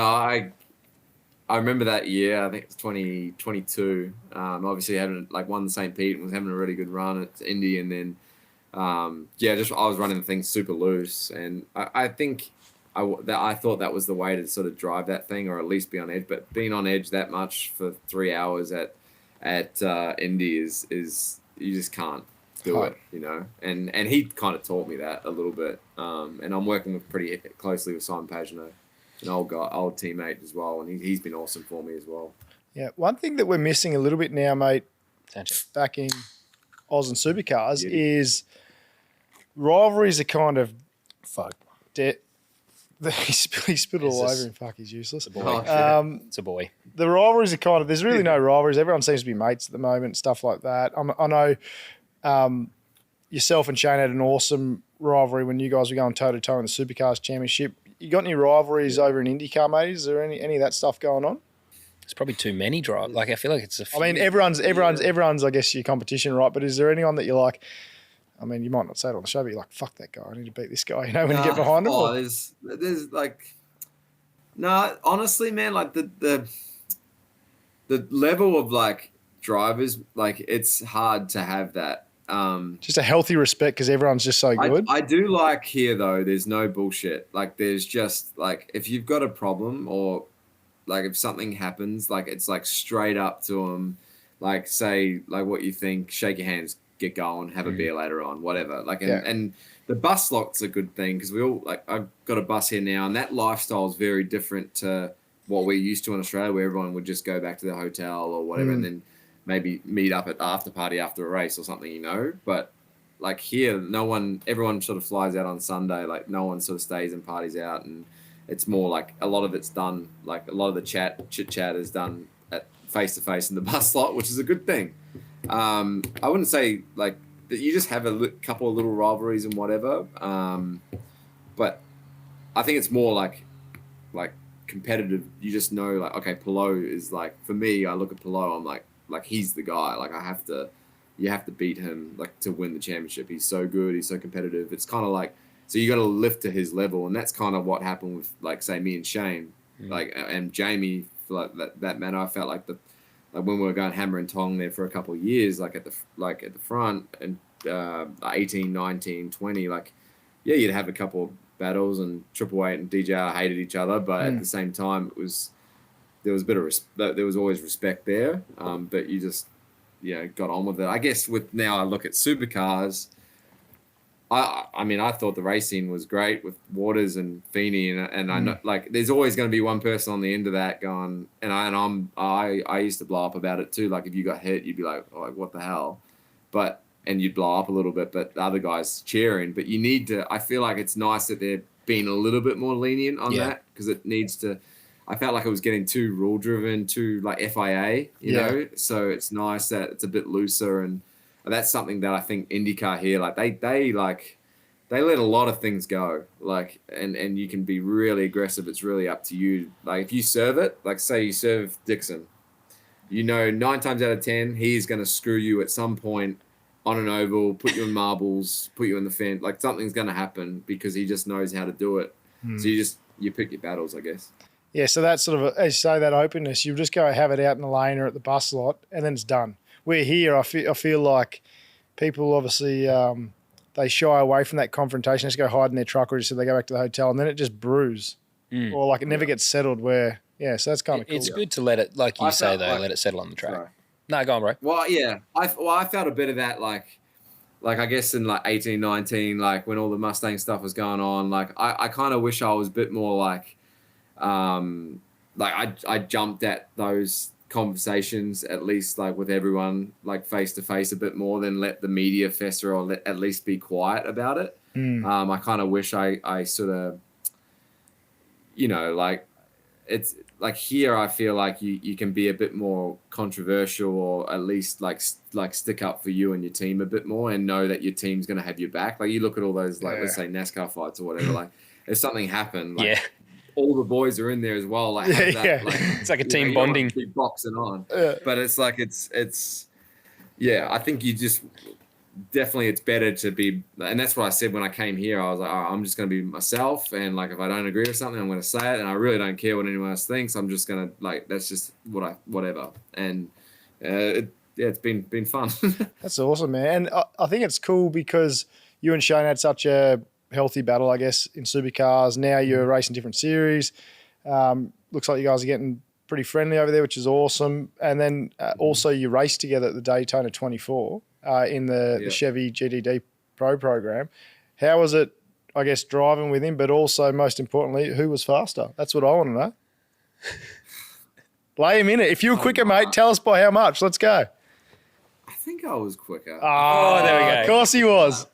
I remember that year. I think it's 2022. Obviously having won the St. Pete and was having a really good run at Indy, and then I was running the thing super loose, and I think. I thought that was the way to sort of drive that thing, or at least be on edge. But being on edge that much for 3 hours at Indy is you just can't do it, And he kind of taught me that a little bit. And I'm working pretty closely with Simon Pagenaud, an old teammate as well, and he's been awesome for me as well. Yeah, one thing that we're missing a little bit now, mate, back in Oz and Supercars is rivalries are kind of he spit all over him. Fuck, he's useless. It's a boy. It's a boy. The rivalries are kind of, there's really no rivalries. Everyone seems to be mates at the moment, stuff like that. I know yourself and Shane had an awesome rivalry when you guys were going toe-to-toe in the Supercars Championship. You got any rivalries over in IndyCar, mate? Is there any of that stuff going on? There's probably too many drives. Like, I feel like it's a few. I mean, everyone's, I guess, your competition, right? But is there anyone that you're like, I mean, you might not say it on the show, but you're like, fuck that guy. I need to beat this guy, when you get behind him? There's honestly, man, the level of drivers, it's hard to have that. Just a healthy respect because everyone's just so good. I do like here, though, there's no bullshit. There's just, if you've got a problem or, if something happens, it's, straight up to them, say, what you think, shake your hands, get going, have a beer later on, whatever. And the bus lot's a good thing because we all I've got a bus here now, and that lifestyle is very different to what we're used to in Australia, where everyone would just go back to their hotel or whatever, and then maybe meet up at after party after a race or something, But here, everyone sort of flies out on Sunday. No one sort of stays and parties out, and it's more a lot of it's done. A lot of the chit chat is done at face to face in the bus lot, which is a good thing. I wouldn't say that you just have a couple of little rivalries and whatever, but I think it's more like competitive. You just know okay, Palou is for me. I look at Palou, I'm like he's the guy. You have to beat him to win the championship. He's so good. He's so competitive. It's kind of so you got to lift to his level, and that's kind of what happened with say me and Shane, and Jamie for that matter. I felt when we were going hammer and tong there for a couple of years, at the front and 18, 19, 20, you'd have a couple of battles, and Triple Eight and DJR hated each other, but at the same time there was a bit of there was always respect there, but you just got on with it. I guess now I look at Supercars. I mean, I thought the racing was great with Waters and Feeney, and I know there's always going to be one person on the end of that going, I used to blow up about it too. If you got hit, you'd be like, oh, what the hell? And you'd blow up a little bit, but the other guys cheering. But you need to. I feel like it's nice that they're being a little bit more lenient on that because it needs to. I felt like it was getting too rule driven, too FIA, you know. So it's nice that it's a bit looser and. That's something that I think IndyCar here, they let a lot of things go, and you can be really aggressive. It's really up to you. If you serve it, say you serve Dixon, 9 times out of 10, he's going to screw you at some point on an oval, put you in marbles, put you in the fence. Something's going to happen because he just knows how to do it. So you pick your battles, I guess. Yeah, so that's sort of, as you say, that openness, you just go have it out in the lane or at the bus lot, and then it's done. We're here, I feel like people obviously they shy away from that confrontation. They just go hide in their truck or just they go back to the hotel, and then it just brews. Or it never gets settled where, so that's kind of cool. It's good to let it, let it settle on the track. Sorry. No, go on, bro. Well, yeah. I felt a bit of that, I guess in 18, 19, when all the Mustang stuff was going on, I kind of wish I was a bit more I jumped at those conversations, at least like with everyone, like face to face a bit more than let the media fester or at least be quiet about it. I kind of wish I sort of, like it's like here, I feel like you can be a bit more controversial or at least like stick up for you and your team a bit more and know that your team's going to have your back. Like you look at all those, like, let's say NASCAR fights or whatever, like if something happened, like all the boys are in there as well. Like, it's like a team bonding. Keep boxing on. But it's like, I think you just, definitely it's better to be, and that's what I said when I came here. I was like, I'm just going to be myself, and like if I don't agree with something, I'm going to say it, and I really don't care what anyone else thinks. I'm just going to, like, that's just whatever. And it's been fun. That's awesome, man. And I think it's cool because you and Shane had such a healthy battle, I guess, in Supercars. Now you're racing different series. Looks like you guys are getting pretty friendly over there, which is awesome. And then also you raced together at the Daytona 24 in the Chevy GTD Pro program. How was it, I guess, driving with him, but also most importantly, who was faster? That's what I want to know. Lay him in it. If you were quicker, mate, tell us by how much. Let's go. I think I was quicker. Oh, there we go. Of course he was.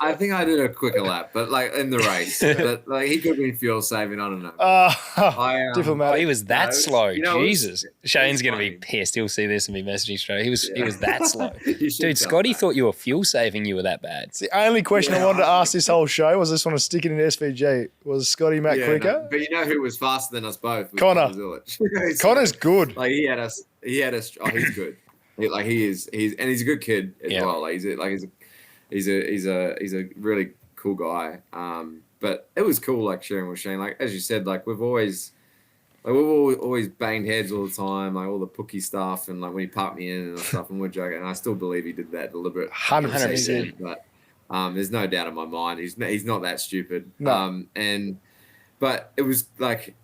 I think I did a quicker lap, but like in the race. But like he could be fuel saving. I don't know. Diplomatic. He was that slow. Jesus. Shane's going to be pissed. He'll see this and be messaging straight. He was that slow. Dude, Scotty thought you were fuel saving. You were that bad. It's the only question I wanted to ask this whole show was this one to stick it in SVG. Was Scotty Mac quicker? No. But you know who was faster than us both? Connor. Connor's good. Like he had us. Oh, he's good. He's a good kid as well. Like he's a really cool guy. But it was cool, like sharing with Shane. Like as you said, like we've always banged heads all the time, like all the pookie stuff, and like when he parked me in and stuff, and we're joking. And I still believe he did that deliberate. 100%. But there's no doubt in my mind he's not that stupid. No. But it was like,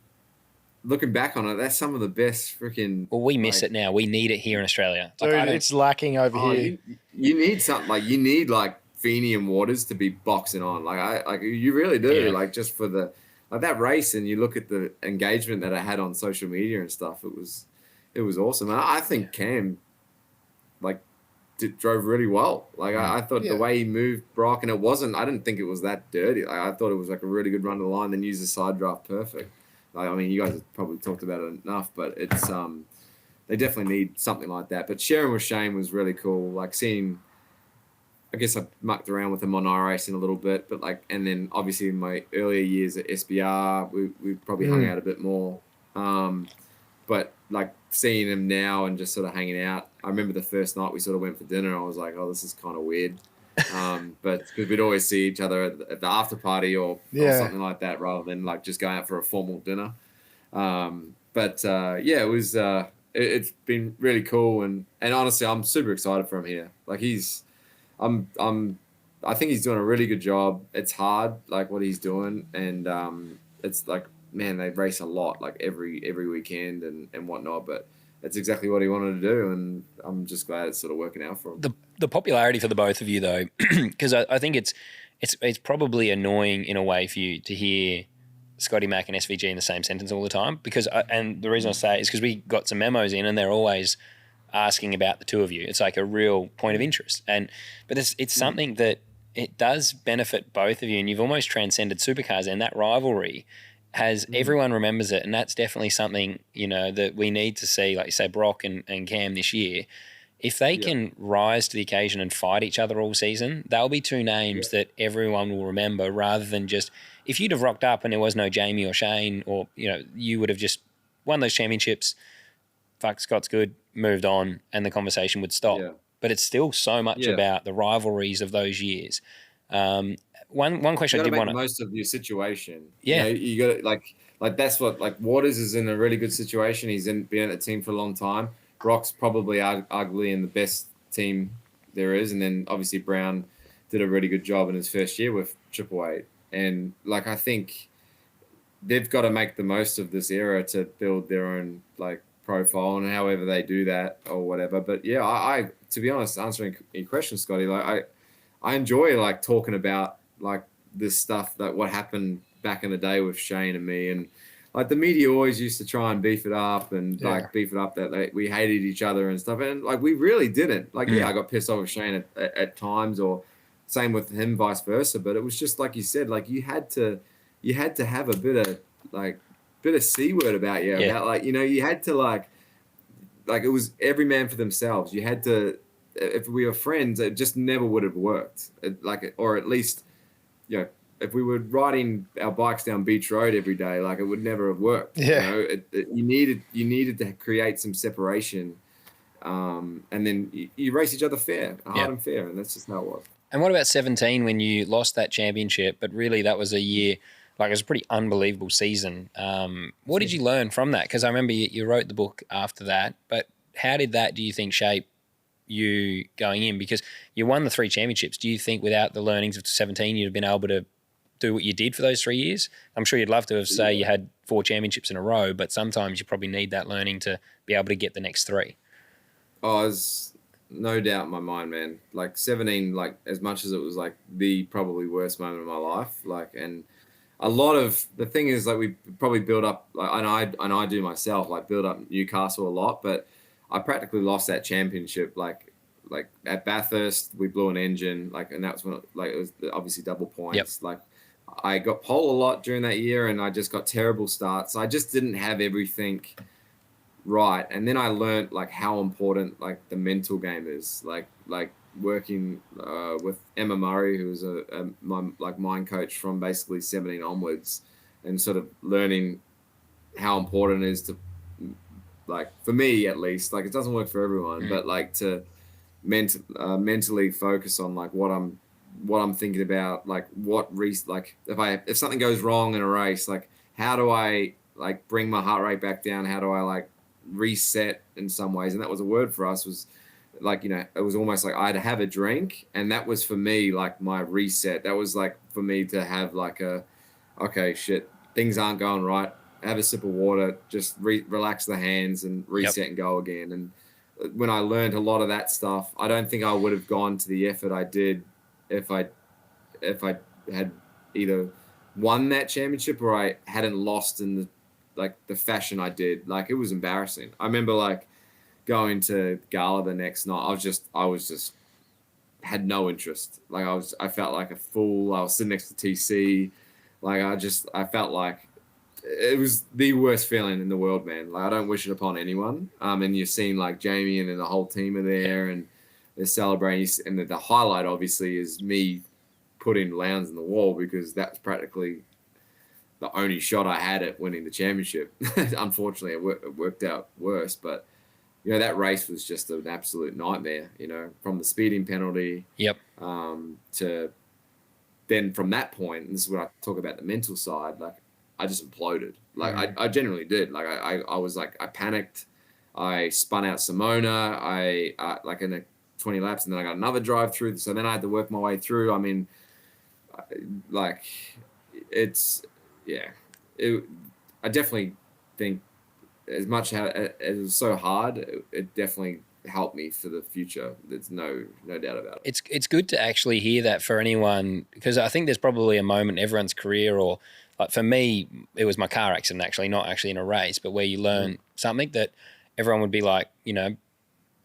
looking back on it, that's some of the best freaking. Well, we miss it now. We need it here in Australia. Dude, it's lacking over here. You need something like Feeney and Waters to be boxing on. Like you really do. Yeah. Like just for the that race, and you look at the engagement that I had on social media and stuff. It was awesome. And I think Cam drove really well. Like I thought the way he moved Brock, and I didn't think it was that dirty. Like, I thought it was like a really good run to the line, then use the side draft perfect. I mean, you guys have probably talked about it enough, but it's they definitely need something like that. But sharing with Shane was really cool. Like seeing, I guess I mucked around with him on iRacing a little bit, but and then obviously in my earlier years at SBR, we probably hung out a bit more. But like seeing him now and just sort of hanging out, I remember the first night we sort of went for dinner. I was like, oh, this is kind of weird. But because we'd always see each other at the after party or something like that, rather than like just going out for a formal dinner. It was it's been really cool, and honestly, I'm super excited for him here. Like I think he's doing a really good job. It's hard, like what he's doing, and it's like, man, they race a lot, like every weekend and whatnot, but that's exactly what he wanted to do, and I'm just glad it's sort of working out for him. The popularity for the both of you, though, because I think it's probably annoying in a way for you to hear Scotty Mac and SVG in the same sentence all the time. And the reason I say it is because we got some memos in, and they're always asking about the two of you. It's like a real point of interest, but it's something that it does benefit both of you, and you've almost transcended Supercars, and that rivalry has everyone remembers it, and that's definitely something that we need to see. Like you say, Brock and Cam this year, if they can rise to the occasion and fight each other all season, they'll be two names that everyone will remember, rather than just if you'd have rocked up and there was no Jamie or Shane, or you would have just won those championships. Fuck, Scott's good, moved on, and the conversation would stop. Yeah. But it's still so much about the rivalries of those years. One question I did want to most of your situation. Yeah, you got like that's what like Waters is in a really good situation. He's been at the team for a long time. Brock's probably arguably in the best team there is, and then obviously Brown did a really good job in his first year with Triple Eight. And like I think they've got to make the most of this era to build their own like profile, and however they do that or whatever. But yeah, I to be honest, answering your question, Scotty, like I enjoy like talking about like this stuff, that what happened back in the day with Shane and me, and like the media always used to try and beef it up and beef it up that we hated each other and stuff. And like, we really didn't. Like, I got pissed off with Shane at times, or same with him, vice versa. But it was just like you said, like you had to have a bit of C word about you. About like, you had to like it was every man for themselves. You had to, if we were friends, it just never would have worked. Or at least, if we were riding our bikes down Beach Road every day, like it would never have worked. Yeah. You needed to create some separation, and then you race each other hard and fair, and that's just how it was. And what about 17 when you lost that championship? But really, that was a year, like it was a pretty unbelievable season. What did you learn from that? Because I remember you wrote the book after that, but how did that, do you think, shape you going in? Because you won the 3 championships. Do you think without the learnings of 17, you'd have been able to do what you did for those 3 years? I'm sure you'd love to have, say, you had 4 championships in a row, but sometimes you probably need that learning to be able to get the next 3. Oh, there's no doubt in my mind, man. Like 17, like as much as it was like the probably worst moment of my life, like, and a lot of the thing is like we probably build up, like, and I do myself, like build up Newcastle a lot, but I practically lost that championship. Like at Bathurst, we blew an engine, like, and that was when it was obviously double points. Yep. Like I got pole a lot during that year, and I just got terrible starts. I just didn't have everything right. And then I learned like how important like the mental game is. Like working with Emma Murray, who was my mind coach from basically 17 onwards, and sort of learning how important it is to, like, for me at least, like it doesn't work for everyone, but like to mentally focus on like what I'm thinking about, like what race, like if something goes wrong in a race, like how do I like bring my heart rate back down? How do I like reset in some ways? And that was a word for us, was like, it was almost like I'd have a drink, and that was for me like my reset. That was like for me to have like okay, shit, things aren't going right. Have a sip of water, just relax the hands and reset and go again. And when I learned a lot of that stuff, I don't think I would have gone to the effort I did if I had either won that championship or I hadn't lost in the fashion I did. Like, it was embarrassing. I remember like going to gala the next night. I was just had no interest. Like I felt like a fool. I was sitting next to TC. Like I felt like it was the worst feeling in the world, man. Like, I don't wish it upon anyone. And you're seeing like Jamie and then the whole team are there and they're celebrating. And the highlight obviously is me putting Lowndes in the wall, because that's practically the only shot I had at winning the championship. Unfortunately, it worked out worse, but that race was just an absolute nightmare, from the speeding penalty. Yep. To then from that point, and this is what I talk about, the mental side, like I just imploded. Like I generally did. Like I was like, I panicked. I spun out Simona. I like in the 20 laps, and then I got another drive through. So then I had to work my way through. I mean, like I definitely think as much as it was so hard, it definitely helped me for the future. There's no doubt about it. It's good to actually hear that for anyone, because I think there's probably a moment in everyone's career, or like for me, it was my car accident, actually, not actually in a race, but where you learn something that everyone would be like,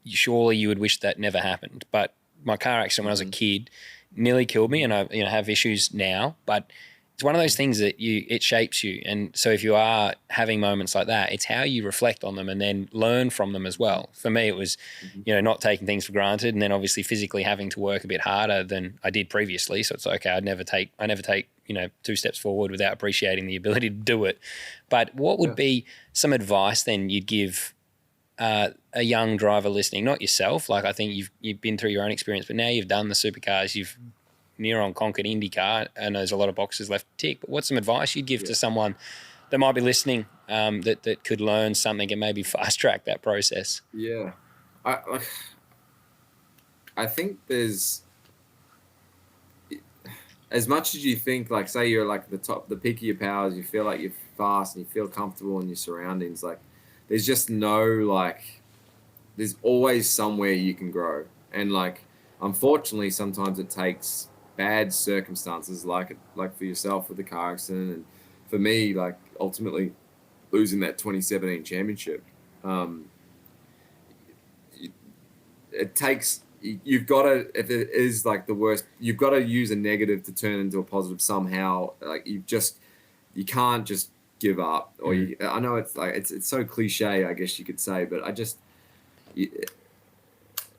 surely you would wish that never happened. But my car accident when I was a kid nearly killed me, and I have issues now, but it's one of those things that it shapes you. And so if you are having moments like that, it's how you reflect on them and then learn from them as well. For me, it was, not taking things for granted, and then obviously physically having to work a bit harder than I did previously. So it's okay. I never take 2 steps forward without appreciating the ability to do it. But what would be some advice then you'd give a young driver listening, not yourself? Like, I think you've been through your own experience, but now you've done the supercars, you've near on conquered IndyCar, and there's a lot of boxes left to tick. But what's some advice you'd give to someone that might be listening, that could learn something and maybe fast track that process? Yeah, I think there's, as much as you think, like, say you're like the peak of your powers, you feel like you're fast and you feel comfortable in your surroundings. Like, there's just there's always somewhere you can grow, and like, unfortunately, sometimes it takes bad circumstances, like for yourself with the car accident, and for me, like, ultimately losing that 2017 championship. It takes, you've got to, if it is like the worst, you've got to use a negative to turn into a positive somehow. Like you can't just give up. Or I know it's like, it's so cliche, I guess you could say, but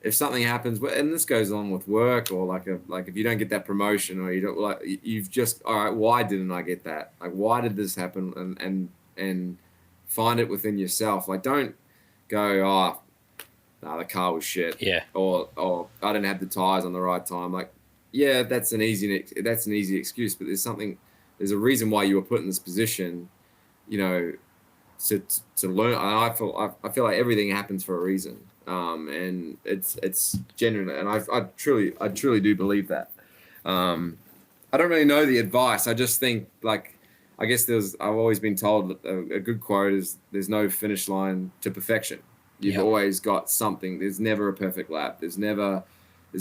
if something happens, and this goes on with work, or like if you don't get that promotion, or you don't like, you've just, all right, why didn't I get that? Like, why did this happen? And find it within yourself. Like, don't go, the car was shit. Yeah. Or I didn't have the tires on the right time. Like, yeah, that's an easy excuse, but there's a reason why you were put in this position, to learn. I feel like everything happens for a reason. And it's genuine, and I truly do believe that. I don't really know the advice. I just think, like, I guess I've always been told that a good quote is, there's no finish line to perfection. You've always got something. There's never a perfect lap. There's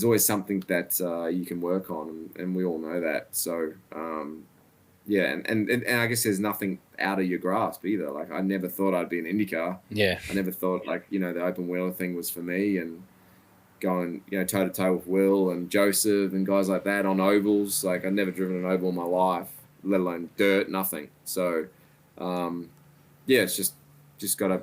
always something that you can work on, and we all know that. So, and I guess there's nothing out of your grasp either. Like, I never thought I'd be in IndyCar. Yeah. I never thought, like, the open wheeler thing was for me, and going, toe to toe with Will and Joseph and guys like that on ovals. Like, I'd never driven an oval in my life, let alone dirt, nothing. So, it's just got to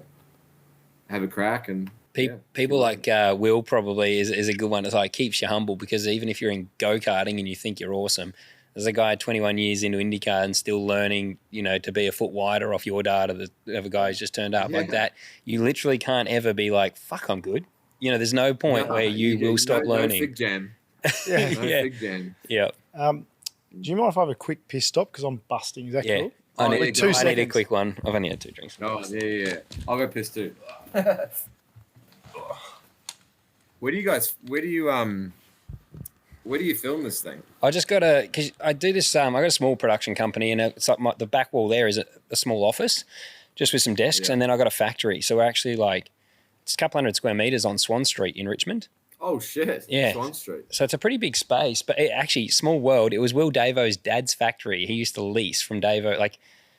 have a crack. And people like Will probably is a good one. It's like, keeps you humble, because even if you're in go-karting and you think you're awesome, there's a guy 21 years into IndyCar and still learning, to be a foot wider off your data of a guy who's just turned up like that. You literally can't ever be like, fuck, I'm good. There's no point where you will stop learning. No fig jam. Fig jam. Yeah. Do you mind if I have a quick piss stop? Because I'm busting. Is that cool? I need a 2 quick one. I've only had 2 drinks. Oh, yeah. I'll go piss too. Where do you film this thing? I just because I do this, I got a small production company, and it's like the back wall there is a small office just with some desks. And then I got a factory. So we're actually it's a couple hundred square meters on Swan Street in Richmond. Oh, shit. Yeah. Swan Street. So it's a pretty big space, but actually, small world. It was Will Davo's dad's factory. He used to lease from Davo,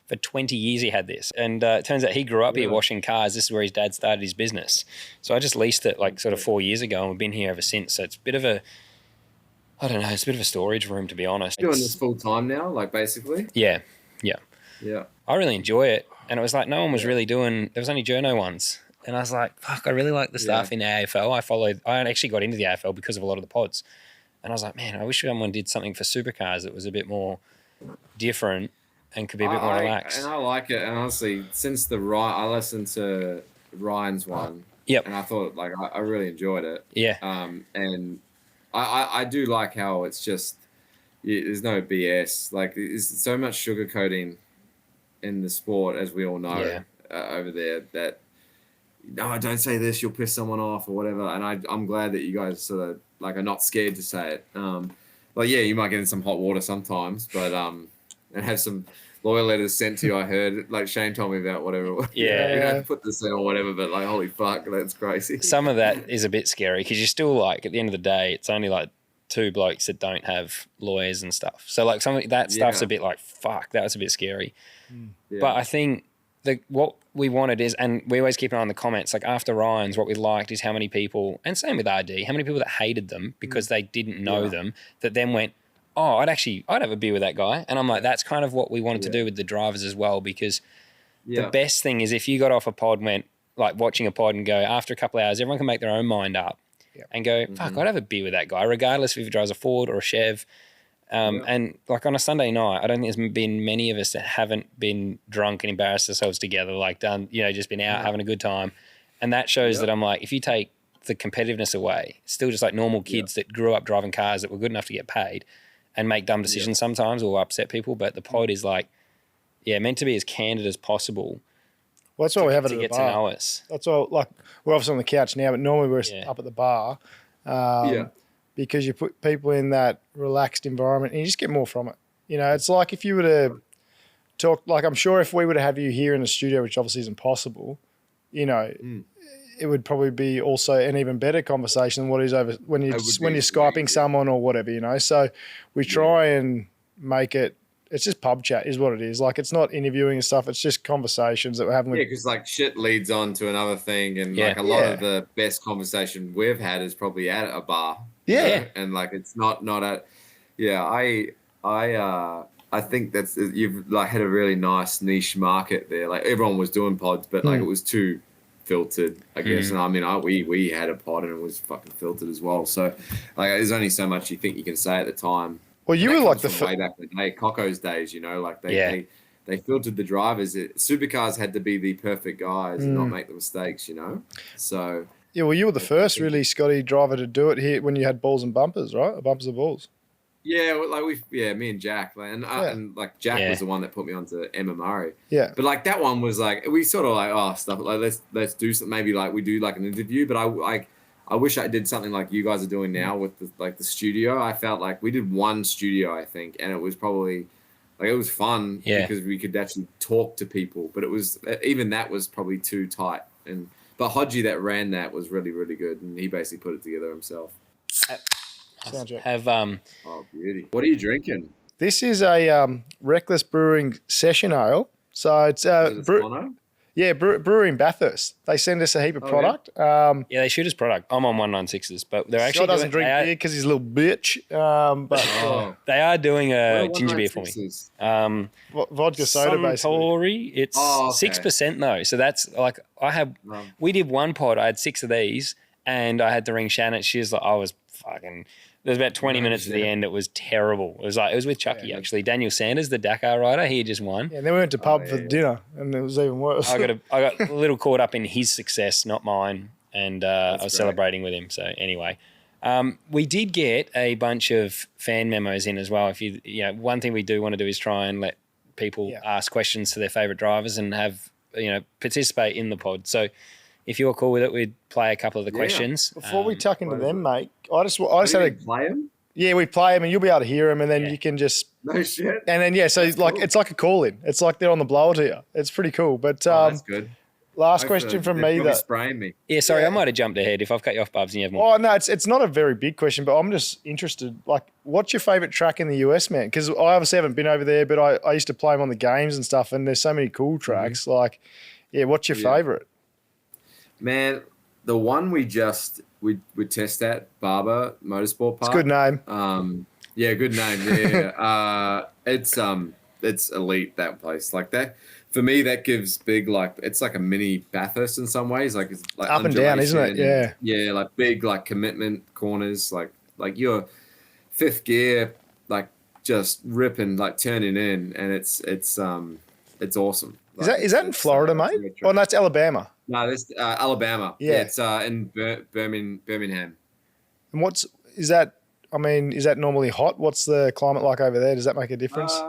for 20 years he had this. And it turns out he grew up here washing cars. This is where his dad started his business. So I just leased it sort of 4 years ago, and we've been here ever since. So it's a bit of a, I don't know, it's a bit of a storage room, to be honest. Doing this full time now, basically? Yeah. Yeah. I really enjoy it. And it was like, no one was really doing, there was only journo ones. And I was like, fuck, I really like the stuff in the AFL. I actually got into the AFL because of a lot of the pods. And I was like, man, I wish someone did something for Supercars that was a bit more different and could be a bit more relaxed. And I like it. And honestly, since I listened to Ryan's one. Yep. And I thought, I really enjoyed it. Yeah. And I do like how it's just, there's no BS. There's so much sugarcoating in the sport, as we all know, over there, that, no, don't say this, you'll piss someone off or whatever. And I'm glad that you guys sort of are not scared to say it. You might get in some hot water sometimes, but and have some lawyer letters sent to you. I heard, Shane told me about whatever. Yeah. We don't have to put this in or whatever, but holy fuck, that's crazy. Some of that is a bit scary, because you're still at the end of the day, it's only 2 blokes that don't have lawyers and stuff. So some of that stuff's a bit fuck, that was a bit scary. Yeah. But I think what we wanted is, and we always keep an eye on the comments, after Ryan's, what we liked is how many people, and same with RD, how many people that hated them because they didn't know them, that then went, oh, I'd have a beer with that guy. And I'm like, that's kind of what we wanted to do with the drivers as well, because the best thing is if you got off a pod, went watching a pod and go, after a couple of hours, everyone can make their own mind up and go, fuck, I'd have a beer with that guy, regardless if he drives a Ford or a Chev. And on a Sunday night, I don't think there's been many of us that haven't been drunk and embarrassed ourselves together, just been out having a good time. And that shows that I'm if you take the competitiveness away, it's still just normal kids that grew up driving cars that were good enough to get paid and make dumb decisions sometimes or upset people. But the pod is meant to be as candid as possible. Well, that's why we have it at to the get bar. to know us. That's all. We're obviously on the couch now, but normally we're up at the bar. Because you put people in that relaxed environment and you just get more from it. It's like if you were to talk, I'm sure if we were to have you here in the studio, which obviously isn't possible, it would probably be also an even better conversation than what is over when you're Skyping someone or whatever, So we try and make it it's just pub chat is what it is. Like, it's not interviewing and stuff. It's just conversations that we're having with. Yeah, because like shit leads on to another thing, and like a lot of the best conversation we've had is probably at a bar. Yeah, you know? And like it's not at. Yeah, I think that's you've like had a really nice niche market there. Like everyone was doing pods, but like it was too filtered, I guess. And I mean, we had a pod and it was fucking filtered as well. So like, there's only so much you think you can say at the time. Well, you were like the way back in the day, Coco's days, you know, like they filtered the drivers. Supercars had to be the perfect guys and not make the mistakes, you know. So yeah, well, you were the first really Scotty driver to do it here when you had balls and bumpers, right? Or bumpers and balls. Yeah, like me and Jack, and like Jack was the one that put me onto Emma Murray. Yeah, but like that one was like we sort of like stuff like let's do something. Maybe like we do like an interview, but I wish I did something like you guys are doing now with the studio. I felt like we did one studio, I think, and it was probably like it was fun because we could actually talk to people. But it was even that was probably too tight. But Hodgie that ran that was really, really good, and he basically put it together himself. Oh, beauty! What are you drinking? This is a Reckless Brewing Session Ale. So it's brewery in Bathurst. They send us a heap of product. They shoot us product. I'm on 196s, but they're actually doesn't drink beer because he's a little bitch. But they are doing a ginger beer for me. Vodka soda, basically. It's 6% though. So that's like we did one pod. I had 6 of these, and I had to ring Shannon. She was like, I was fucking. There was about 20 minutes at the end. It was terrible. It was with Chucky actually. Daniel Sanders, the Dakar rider, he just won. Yeah, and then we went to pub for dinner, and it was even worse. I got a little caught up in his success, not mine, and I was celebrating with him. So anyway, we did get a bunch of fan memos in as well. If one thing we do want to do is try and let people ask questions to their favourite drivers and have participate in the pod. So. If you're cool with it, we'd play a couple of the questions. Before we tuck into them, mate, I just had to play them. Yeah, we play them, and you'll be able to hear them, and then you can just no shit. And then so it's like it's like a call in. It's like they're on the blower here. It's pretty cool. But that's good. Last question from me. That spraying me. Yeah, sorry, I might have jumped ahead if I've cut you off, Bubs, and you have more. Oh no, it's not a very big question, but I'm just interested. Like, what's your favourite track in the US, man? Because I obviously haven't been over there, but I used to play them on the games and stuff, and there's so many cool tracks. Like, what's your favourite? Man, the one we test at Barber Motorsport Park. It's a good name. Good name. Yeah. It's elite, that place. Like that for me, that gives big, like it's like a mini Bathurst in some ways. Like it's like up and down, isn't it? Yeah. Yeah, like big, like commitment corners, like your fifth gear, like just ripping, like turning in, and it's awesome. Like, is that in Florida, mate? Oh, no, that's Alabama. No, that's Alabama. Yeah, it's in Birmingham. And is that normally hot? What's the climate like over there? Does that make a difference?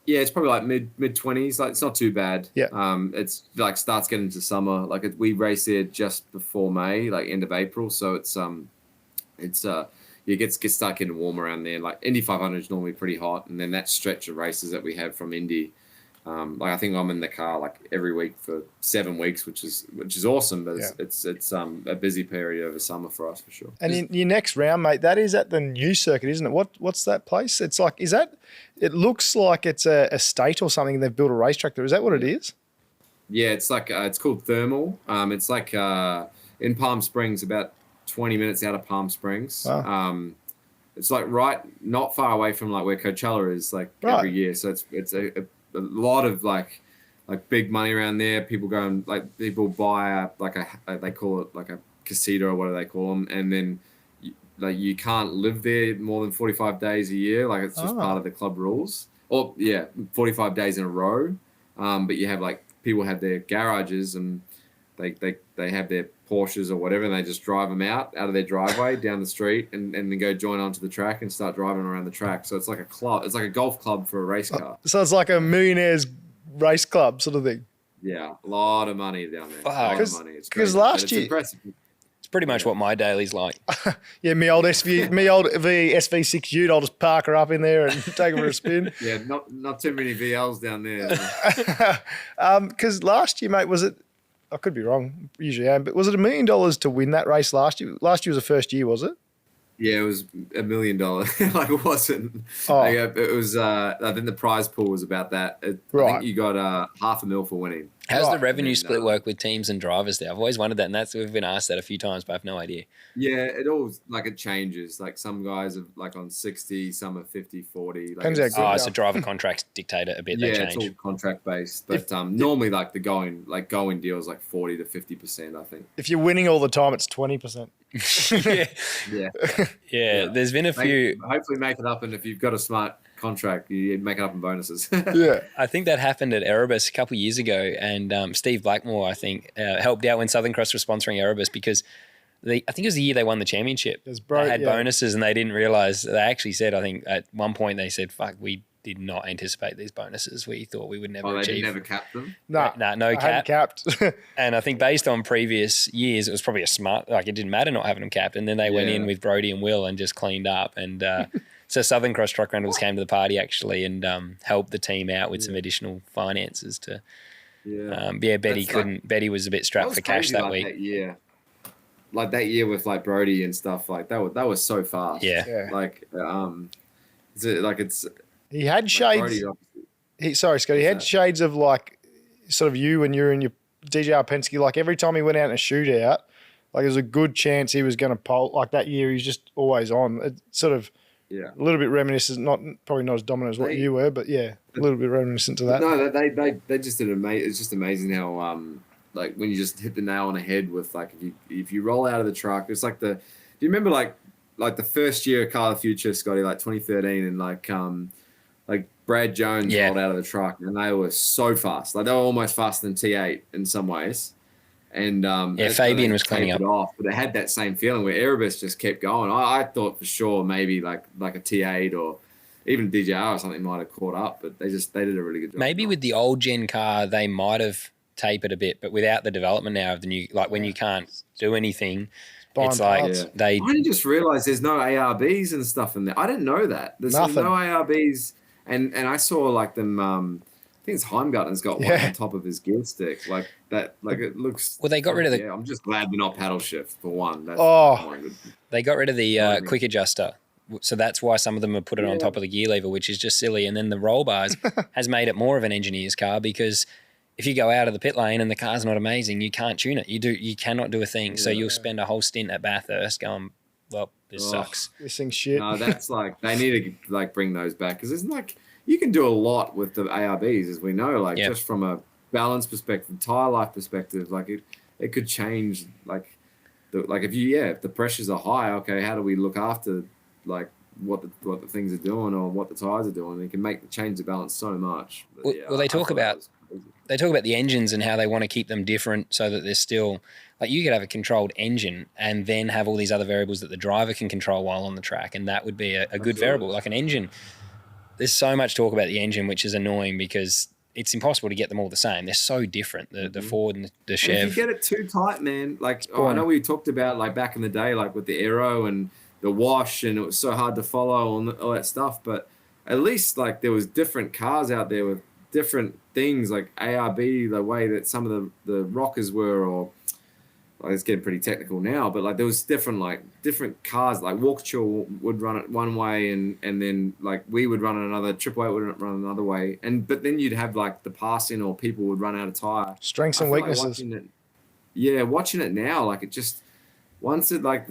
Yeah, it's probably like mid 20s. Like it's not too bad. Yeah. It's like starts getting into summer. Like we race there just before May, like end of April. So it gets start getting warm around there. Like Indy 500 is normally pretty hot, and then that stretch of races that we have from Indy. Like I think I'm in the car like every week for 7 weeks, which is awesome. But it's a busy period over summer for us for sure. And in your next round, mate, that is at the new circuit, isn't it? What's that place? It's like it looks like it's a state or something. And they've built a racetrack there. Is that what it is? Yeah, it's like it's called Thermal. It's like in Palm Springs, about 20 minutes out of Palm Springs. Wow. It's like not far away from like where Coachella is like every year. So it's a lot of like big money around there. People go and people buy they call it like a casita or what do they call them, and then you can't live there more than 45 days a year. Like it's just part of the club rules. 45 days in a row. But you have people have their garages and they have their Porsches or whatever, and they just drive them out of their driveway down the street and then go join onto the track and start driving around the track. So it's like a club. It's like a golf club for a race car. So it's like a millionaire's race club sort of thing. Yeah, a lot of money down there. A lot of money. Because last year, impressive. It's pretty much what my daily's like. Yeah, me old SV6 Ute, I'll just park her up in there and take her for a spin. Yeah, not too many VLs down there. Because last year, mate, was it? I could be wrong, usually am, but was it $1 million to win that race last year? Last year was the first year, was it? Yeah, it was $1 million. Like it wasn't. Oh. Like, it was. I think the prize pool was about that. I think you got $500,000 for winning. How's the Right. revenue split work with teams and drivers there? I've always wondered that, and we've been asked that a few times, but I have no idea. Yeah, it changes. Like some guys are like on 60, some are 50, 40. Like Depends how good Oh, so driver contracts dictate it a bit. yeah, They it's all change. contract based. But normally like the going deals like 40 to 50%, I think. If you're winning all the time, it's 20%. Yeah. Yeah. Yeah, there's been a few. Hopefully make it up, and if you've got a smart contract, you make it up in bonuses. Yeah. I think that happened at Erebus a couple of years ago, and Steve Blackmore, I think, helped out when Southern Cross was sponsoring Erebus because I think it was the year they won the championship. They had bonuses, and they didn't realize. They actually said, I think at one point they said, "Fuck, we did not anticipate these bonuses. We thought we would never achieve." They never capped them. No cap. Capped. And I think based on previous years, it was probably a smart. Like it didn't matter not having them capped, and then they went in with Brody and Will and just cleaned up and. So Southern Cross Truck Rentals came to the party actually and helped the team out with some additional finances to. Betty couldn't. Betty was a bit strapped for cash that week. That year. Like that year with like Brody and stuff like that was so fast. Yeah. Like He had shades. Scott. He had shades of like sort of you when you're in your DJR Penske. Like every time he went out in a shootout, like there's a good chance he was going to pole. Like that year, he's just always on. It's sort of. Yeah, a little bit reminiscent, probably not as dominant as what you were, but yeah, a little bit reminiscent to that. No, they just did amazing. It's just amazing how like when you just hit the nail on the head with like if you roll out of the truck, it's like do you remember like the first year of Car of the Future, Scotty, like 2013, and like Brad Jones rolled out of the truck and they were so fast, like they were almost faster than T8 in some ways. And Fabian was cleaning up. Off, but it had that same feeling where Erebus just kept going. I thought for sure maybe like a T8 or even DJR or something might have caught up, but they did a really good job. Maybe with the old gen car, they might have tapered a bit, but without the development now of the new, like when you can't do anything, it's like I didn't just realize there's no ARBs and stuff in there. I didn't know that. There's no ARBs, and I saw like them. I think it's Heimgartner's got one on top of his gear stick, like that. Like it looks. Well, they got rid of the. Yeah, I'm just glad they're not paddle shift for one. They got rid of the quick adjuster, so that's why some of them have put it on top of the gear lever, which is just silly. And then the roll bars has made it more of an engineer's car because if you go out of the pit lane and the car's not amazing, you can't tune it. You cannot do a thing. So you'll spend a whole stint at Bathurst going, well, this sucks. This thing's shit. No, that's like they need to like bring those back because it's like. You can do a lot with the ARBs, as we know, like just from a balance perspective, tire life perspective, like it could change, like if the pressures are high, okay, how do we look after like what the things are doing or what the tires are doing? It can change the balance so much. But, well, they talk about the engines and how they want to keep them different so that they're still like you could have a controlled engine and then have all these other variables that the driver can control while on the track, and that would be a good variable, like an engine. There's so much talk about the engine, which is annoying because it's impossible to get them all the same. They're so different, the Ford and the Chev. And if you get it too tight, man, like I know we talked about like back in the day, like with the aero and the wash, and it was so hard to follow and all that stuff. But at least like there was different cars out there with different things like ARB, the way that some of the rockers were, or like it's getting pretty technical now, but like there was different cars, like Walkinshaw would run it one way and then like we would run another, Triple Eight would run another way. But then you'd have like the passing or people would run out of tire. Strengths and weaknesses. Like watching it now, like it just, once it like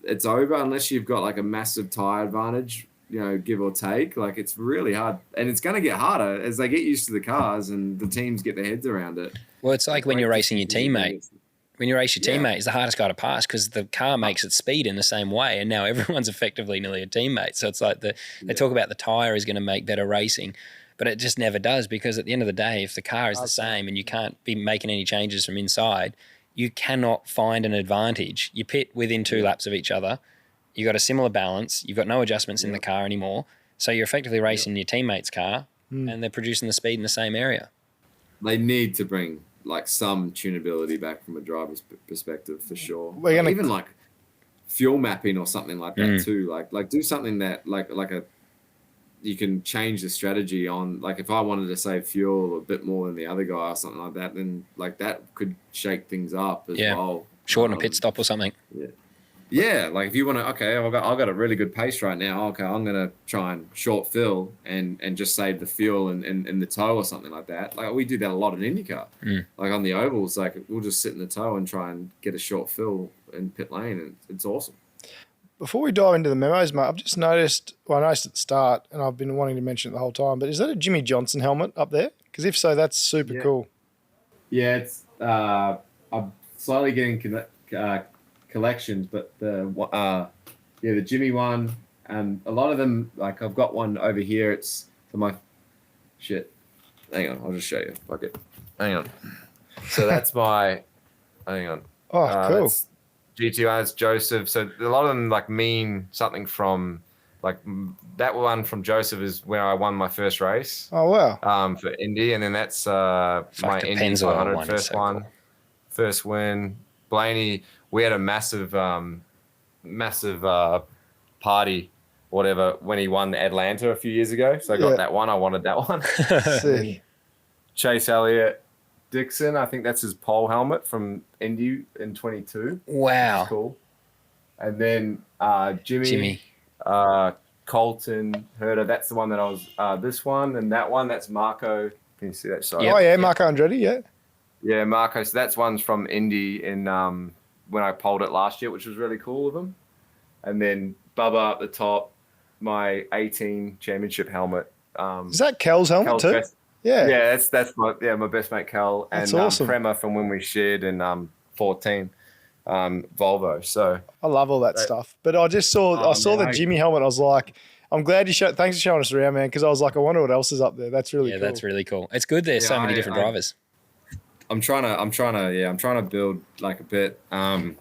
it's over, unless you've got like a massive tire advantage, you know, give or take, like it's really hard. And it's going to get harder as they get used to the cars and the teams get their heads around it. Well, it's like when you're racing your teammate. When you race your teammate, it's the hardest guy to pass because the car makes its speed in the same way, and now everyone's effectively nearly a teammate. So it's like they talk about the tyre is going to make better racing, but it just never does because at the end of the day, if the car is the same and you can't be making any changes from inside, you cannot find an advantage. You pit within 2 laps of each other. You've got a similar balance. You've got no adjustments in the car anymore. So you're effectively racing your teammate's car and they're producing the speed in the same area. They need to bring like some tunability back from a driver's perspective for sure. Even like fuel mapping or something like that too. Like do something that like you can change the strategy on. Like if I wanted to save fuel a bit more than the other guy or something like that, then like that could shake things up as well. Shorten a pit stop or something. Yeah, like if you want to, okay, I've got a really good pace right now. Okay, I'm gonna try and short fill and just save the fuel in the toe or something like that. Like we do that a lot in IndyCar. Like on the ovals, like we'll just sit in the toe and try and get a short fill in pit lane, and it's awesome. Before we dive into the memos, mate, I've just noticed. Well, I noticed at the start, and I've been wanting to mention it the whole time. But is that a Jimmy Johnson helmet up there? Because if so, that's super cool. Yeah, it's I'm slowly getting collections, but the Jimmy one, and a lot of them, like I've got one over here. It's for my shit. Hang on, I'll just show you. Fuck it. Hang on. So that's my. Hang on. Oh, cool. GTI's Joseph. So a lot of them like mean something from like that one from Joseph is where I won my first race. Oh wow. For Indy, and then that's my Indy 500 first so one, cool. First win. Blaney, we had a massive party, whatever, when he won Atlanta a few years ago. So I got that one. I wanted that one. Sick. Chase Elliott. Dixon, I think that's his pole helmet from Indy in 22. Wow. Cool. And then Jimmy. Colton, Herder, that's the one that I was, this one and that one, that's Marco. Can you see that side? Oh, yeah, Marco Andretti, yeah. Yeah, Marco. So that's one's from Indy in when I polled it last year, which was really cool of him. And then Bubba up the top, my 18 championship helmet. Is that Kel's helmet too? Yeah, that's my best mate Kel, and that's awesome. Prema from when we shared in 14 Volvo. So I love all that stuff. But I just saw the Jimmy helmet. I was like, I'm glad you showed. Thanks for showing us around, man. Because I was like, I wonder what else is up there. That's really cool. Yeah, that's really cool. It's good. There's so many different drivers. I'm trying to build like a bit, and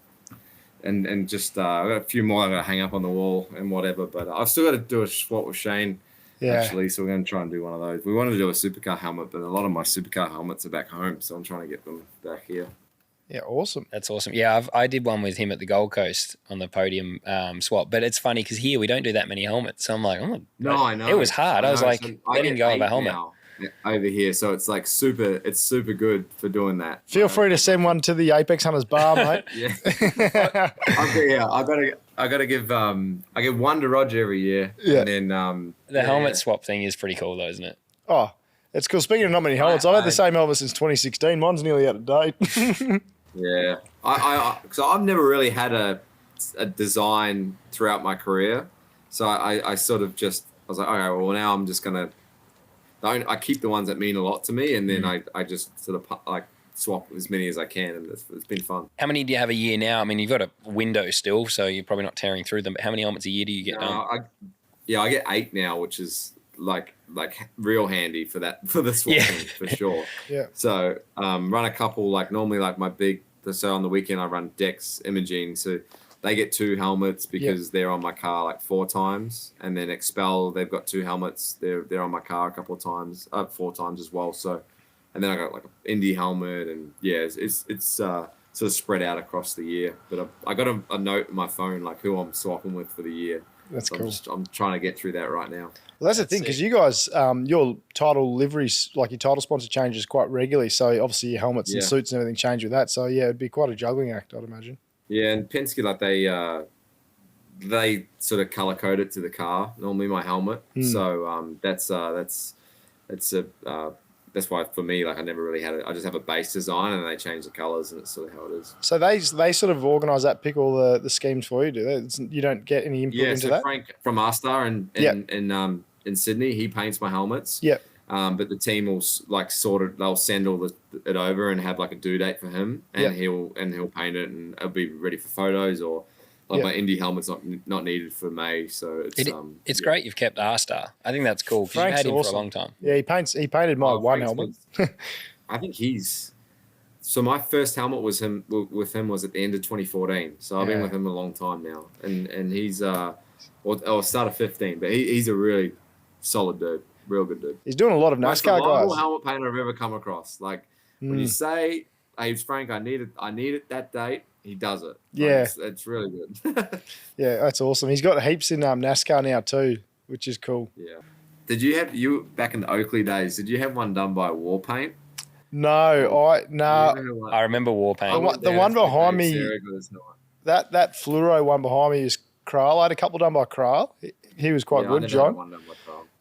just I've got a few more I got to hang up on the wall and whatever. But I've still got to do a swap with Shane. Yeah. Actually, so we're going to try and do one of those. We wanted to do a supercar helmet, but a lot of my supercar helmets are back home, so I'm trying to get them back here. Yeah, awesome. That's awesome. Yeah, I did one with him at the Gold Coast on the podium swap, but it's funny because here we don't do that many helmets. So I'm like, I know. It was hard. I was like, letting go of a helmet. Over here, so it's like super good for doing that. Feel free to send one to the Apex Hunters bar, mate. I gotta give I give one to Roger every year. Yeah. And then the helmet swap thing is pretty cool though, isn't it? Oh, it's cool. Speaking of not many helmets, I've had the same helmet since 2016. Mine's nearly out of date. Yeah. So I've never really had a design throughout my career. So I sort of just I was like, okay, well now I'm just gonna I keep the ones that mean a lot to me, and then I just sort of like swap as many as I can, and it's been fun. How many do you have a year now? I mean, you've got a window still, so you're probably not tearing through them, but how many helmets a year do you get done? I get 8 now, which is like real handy for the swapping for sure. Yeah. So run a couple, like normally like my big, so on the weekend I run Dex Imaging, so they get 2 helmets because they're on my car like 4 times, and then Expel, they've got 2 helmets. They're on my car a couple of times, 4 times as well. So, and then I got like an Indy helmet, and it's sort of spread out across the year. But I got a note in my phone like who I'm swapping with for the year. That's so cool. I'm trying to get through that right now. Well, that's the thing, because you guys, your title liveries, like your title sponsor changes quite regularly. So obviously your helmets and suits and everything change with that. So yeah, it'd be quite a juggling act, I'd imagine. Yeah, and Penske, like they sort of color code it to the car. Normally my helmet, so that's why for me, like I never really had it. I just have a base design, and they change the colors, and it's sort of how it is. So they sort of organise that, pick all the schemes for you, do they? You don't get any input into that. Frank from R-Star in Sydney, he paints my helmets. Yeah. But the team will like they'll send all it over and have like a due date for him, and he'll paint it, and it'll be ready for photos, or like my Indy helmet's not needed for May, so it's great you've kept R-Star. I think that's cool because you've had him for a long time. Yeah, he painted my one helmet. I think so my first helmet was with him was at the end of 2014, so I've been with him a long time now, and he's or start of 15, but he's a really solid dude. Real good dude. He's doing a lot of NASCAR guys. Helmet painter I've ever come across. Like when you say, "Hey, Frank, I need it that date," he does it. Yeah, it's really good. Yeah, that's awesome. He's got heaps in NASCAR now too, which is cool. Yeah. Did you have back in the Oakley days? Did you have one done by War Paint? No, I remember War Paint. The one behind me. that fluoro one behind me is Kral. I had a couple done by Kral. He was quite good, John.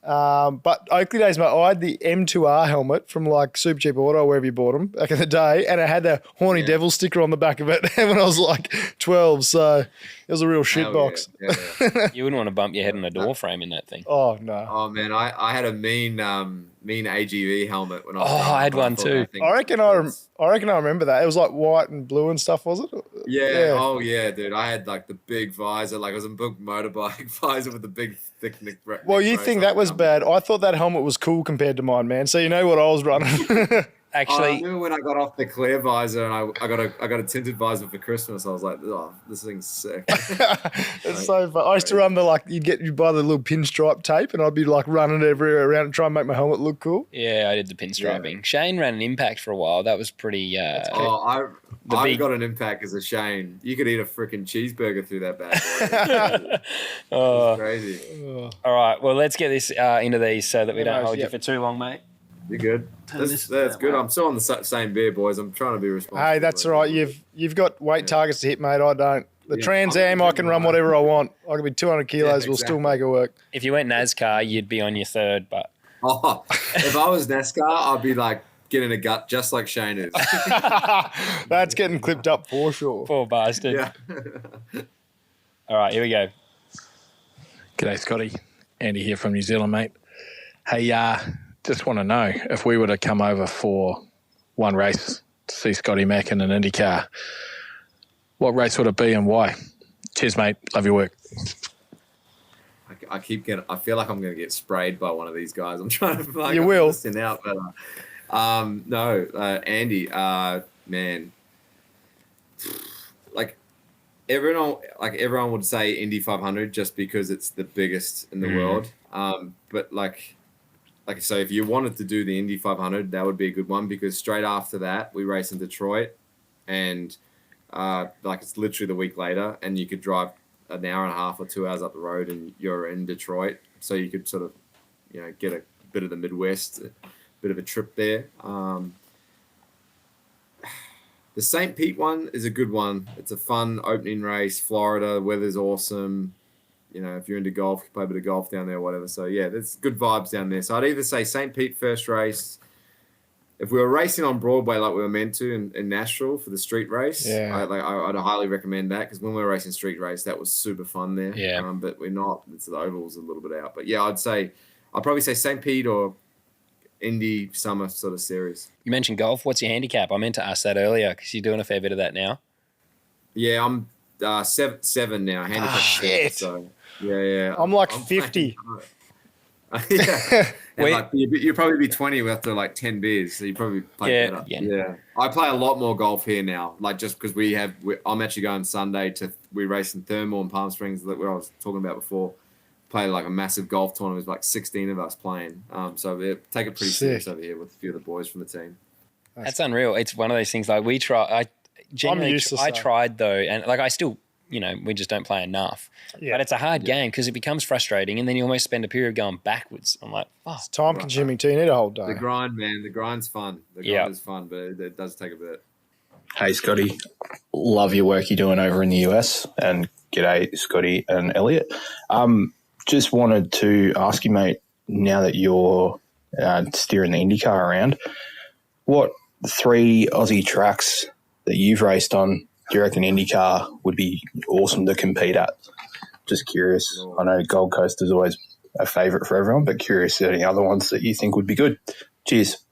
But Oakley days, mate, I had the M2R helmet from like Super Cheap Auto, wherever you bought them back in the day, and it had the Horny Devil sticker on the back of it when I was like 12. So it was a real shit box. Yeah. You wouldn't want to bump your head on a door frame in that thing. Oh no. Oh man, I had a mean AGV helmet when I was. I had one too. I reckon I remember that. It was like white and blue and stuff, was it? Yeah. Oh yeah, dude. I had like the big visor, like it was a big motorbike visor with the big thick neck. Well, you think that was bad? I thought that helmet was cool compared to mine, man. So you know what I was running. Actually, I remember when I got off the clear visor and I got a tinted visor for Christmas. I was like, oh, this thing's sick. It's so fun. I used to run you'd buy the little pinstripe tape, and I'd be like running everywhere around and try and make my helmet look cool. Yeah, I did the pinstriping. Yeah. Shane ran an Impact for a while. That was pretty. I got an Impact as a Shane. You could eat a freaking cheeseburger through that bad boy. It's crazy. All right, well, let's get this into these so that we don't hold you for too long, mate. You're good. That's good. I'm still on the same beer, boys. I'm trying to be responsible. Hey, that's all right. You've got weight targets to hit, mate. I don't. The Trans Am, I can run whatever I want. I can be 200 kilos. We'll still make it work. If you went NASCAR, you'd be on your third. But if I was NASCAR, I'd be like getting a gut just like Shane is. That's getting clipped up for sure. Poor bastard. Yeah. All right, here we go. G'day, Scotty. Andy here from New Zealand, mate. Hey, just want to know if we were to come over for one race to see Scotty Mac in an Indy car, what race would it be and why? Cheers, mate. Love your work. I feel like I'm going to get sprayed by one of these guys. I'm trying to like, you will listen out, but Andy, man, everyone would say Indy 500 just because it's the biggest in the world. But so if you wanted to do the Indy 500, that would be a good one because straight after that we race in Detroit, and it's literally the week later, and you could drive an hour and a half or 2 hours up the road, and you're in Detroit, so you could sort of, get a bit of the Midwest, a bit of a trip there. The St. Pete one is a good one. It's a fun opening race. Florida, weather's awesome. If you're into golf, you play a bit of golf down there or whatever. So, yeah, there's good vibes down there. So I'd either say St. Pete first race. If we were racing on Broadway like we were meant to in Nashville for the street race, I'd highly recommend that because when we were racing street race, that was super fun there. Yeah. But we're not. It's the oval's a little bit out. But, yeah, I'd probably say St. Pete or Indy summer sort of series. You mentioned golf. What's your handicap? I meant to ask that earlier because you're doing a fair bit of that now. Yeah, I'm 7 now. Handicap. Shit. So, yeah. I'm like 50. Yeah. You'd probably be 20 after like 10 beers, so you probably play better. Yeah. I play a lot more golf here now, like just because I'm actually going Sunday we race in Thermal and Palm Springs, where I was talking about before. Play like a massive golf tournament with like 16 of us playing. So take it pretty serious over here with a few of the boys from the team. That's unreal. It's one of those things like we try. I tried though, and like I still, we just don't play enough. Yeah. But it's a hard game because it becomes frustrating, and then you almost spend a period going backwards. I'm like, it's time consuming too. You need a whole day. The grind, man. The grind's fun. The grind is fun, but it does take a bit. Hey, Scotty. Love your work you're doing over in the US, and g'day, Scotty and Elliot. Just wanted to ask you, mate, now that you're steering the IndyCar around, what 3 Aussie tracks that you've raced on do you reckon IndyCar would be awesome to compete at? Just curious. I know Gold Coast is always a favourite for everyone, but curious if any other ones that you think would be good. Cheers.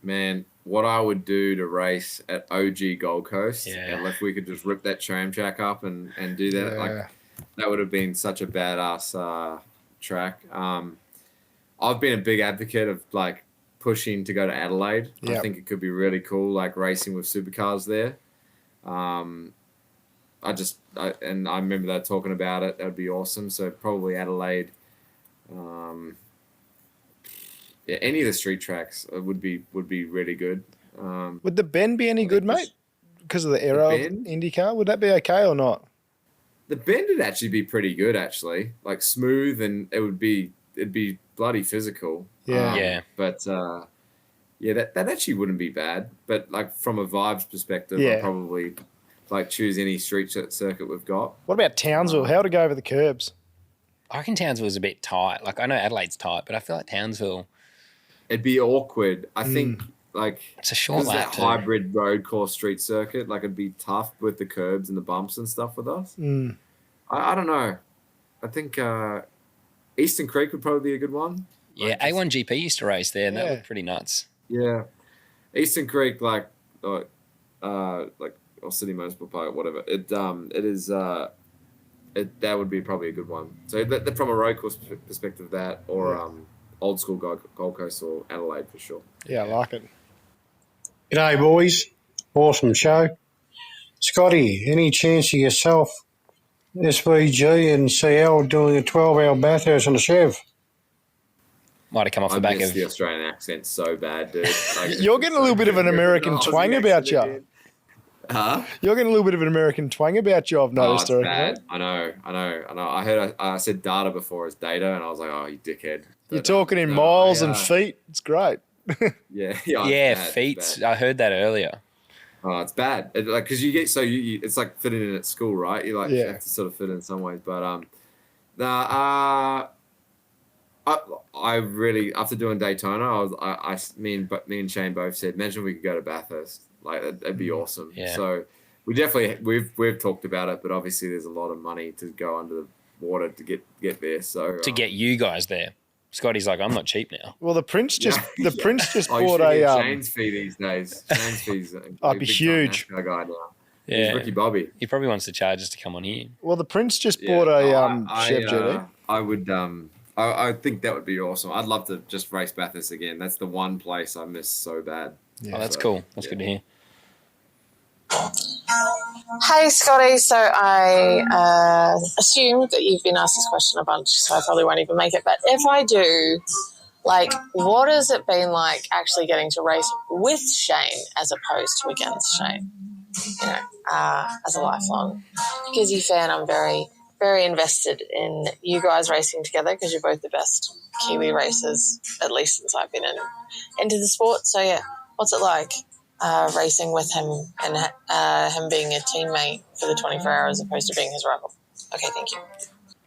Man, what I would do to race at OG Gold Coast, and if we could just rip that tram track up and do that, that would have been such a badass track. I've been a big advocate of like pushing to go to Adelaide. I think it could be really cool, like racing with supercars there. I remember that talking about it. That would be awesome. So probably Adelaide. Any of the street tracks would be really good. Would the Bend be any good, mate? Because of the aero of IndyCar, would that be okay or not? The Bend would actually be pretty good, actually. Like smooth, and it'd be bloody physical. Yeah. But that actually wouldn't be bad. But like from a vibes perspective, I'd probably like choose any street circuit we've got. What about Townsville? How to go over the curbs? I reckon Townsville's a bit tight. Like, I know Adelaide's tight, but I feel like Townsville... It'd be awkward. I think, like... It's a short lap, that too. hybrid road course street circuit, like, it'd be tough with the curbs and the bumps and stuff with us. I don't know. I think Eastern Creek would probably be a good one. Yeah, A1GP used to race there, and that looked pretty nuts. Yeah. Eastern Creek, like or City Motorsport Park, whatever. It is... that would be probably a good one. So that from a road course perspective, that or old school Gold Coast or Adelaide for sure. Yeah, I like it. G'day, boys. Awesome show. Scotty, any chance of yourself, SVG and CL doing a 12-hour Bathurst on a Chev? Might have come off the I back miss of... the Australian accent so bad, dude. Like, You're getting a little bit of an American twang about you. Huh? You're getting a little bit of an American twang about you, I've noticed. It's bad. I know. I heard I said data before as data, and I was like, oh, you dickhead. You're talking in miles and feet. It's great. Yeah, feet. I heard that earlier. Oh, it's bad. Because you get it's like fitting in at school, right? You have to sort of fit in some ways, but I really, after doing Daytona, me and Shane both said, imagine we could go to Bathurst. Like that'd be awesome. Yeah. So we've talked about it, but obviously there's a lot of money to go under the water to get there. So to get you guys there, Scotty's like, I'm not cheap now. Well, the Prince just bought Shane's fee these days. Shane's fees. I'd be huge. Guy now. Yeah, he's Ricky Bobby. He probably wants to charge us to come on here. Well, the Prince just bought a Chev GT. I would. I think that would be awesome. I'd love to just race Bathurst again. That's the one place I miss so bad. Yeah. Oh, that's cool. That's good to hear. Hey, Scotty. So I assume that you've been asked this question a bunch, so I probably won't even make it. But if I do, like, what has it been like actually getting to race with Shane as opposed to against Shane? You know, as a lifelong Gizzy fan, I'm very, very invested in you guys racing together because you're both the best Kiwi racers, at least since I've been into the sport. So, yeah, what's it like racing with him and him being a teammate for the 24 hours as opposed to being his rival? Okay, thank you.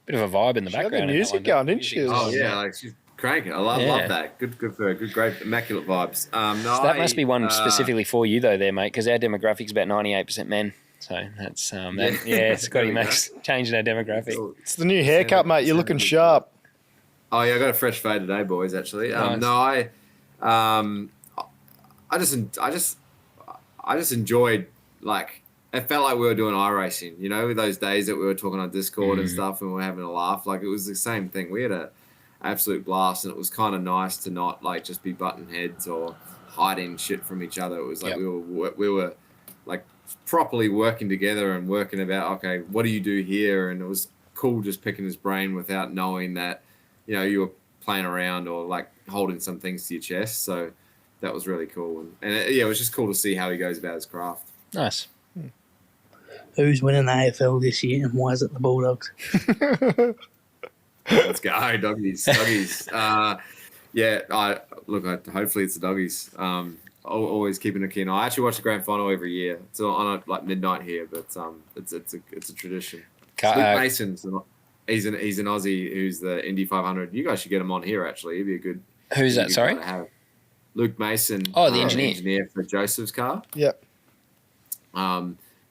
Bit of a vibe in the She had background. the music going, didn't she? Oh yeah, like she's cranking. I love that. Good for her. Good, great, immaculate vibes. So that must be one specifically for you though, there, mate, because our demographic's about 98% men. So that's Scotty makes changing our demographic. It's the new haircut, mate. You're looking sharp. Oh yeah, I got a fresh fade today, boys. Actually, Nice. no, I just enjoyed, like, it felt like we were doing iRacing, you know, with those days that we were talking on Discord and stuff and we were having a laugh. Like, it was the same thing. We had an absolute blast, and it was kind of nice to not, like, just be butting heads or hiding shit from each other. It was like we were like properly working together and working about, okay, what do you do here? And it was cool just picking his brain without knowing that, you know, you were playing around or, like, holding some things to your chest. So that was really cool. And it was just cool to see how he goes about his craft. Nice. Who's winning the AFL this year and why is it the Bulldogs? Let's go, doggies. Hopefully it's the doggies. Always keeping a keen eye. I actually watch the grand final every year. It's on like midnight here, but it's a tradition. Luke Mason's he's an Aussie who's the Indy 500. You guys should get him on here. Actually, he'd be a good. Who's that? Sorry. Luke Mason. Oh, the engineer for Joseph's car. Yep.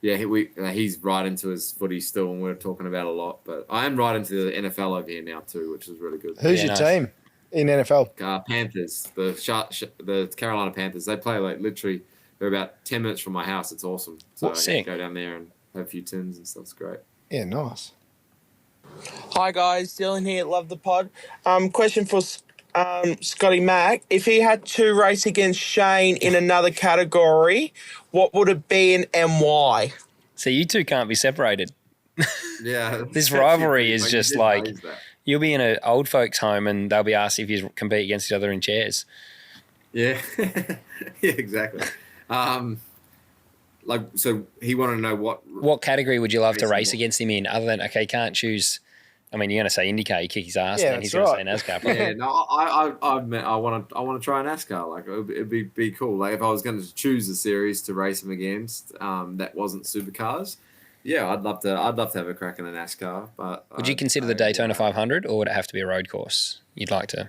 He's right into his footy still, and we're talking about a lot. But I am right into the NFL over here now too, which is really good. Who's your team in NFL? Panthers, the Carolina Panthers. They play like literally. They're about 10 minutes from my house. It's awesome. So I can go down there and have a few tins and stuff. It's great. Yeah, nice. Hi guys, Dylan here. Love the pod. Question for Scotty Mac. If he had to race against Shane in another category, what would it be and why? So you two can't be separated. Yeah. This rivalry is just like, you'll be in an old folks' home and they'll be asked if you compete against each other in chairs. Yeah. Yeah, exactly. So he wanted to know what category would you love to race against him in, other than, okay, can't choose I mean, you're going to say IndyCar, you kick his ass, Yeah, then he's that's going to say NASCAR. Probably. Yeah, no, I want to try NASCAR. Like it'd be cool. Like if I was going to choose a series to race him against, that wasn't Supercars. Yeah, I'd love to have a crack in a NASCAR. But Would you consider the Daytona 500, or would it have to be a road course? You'd like to?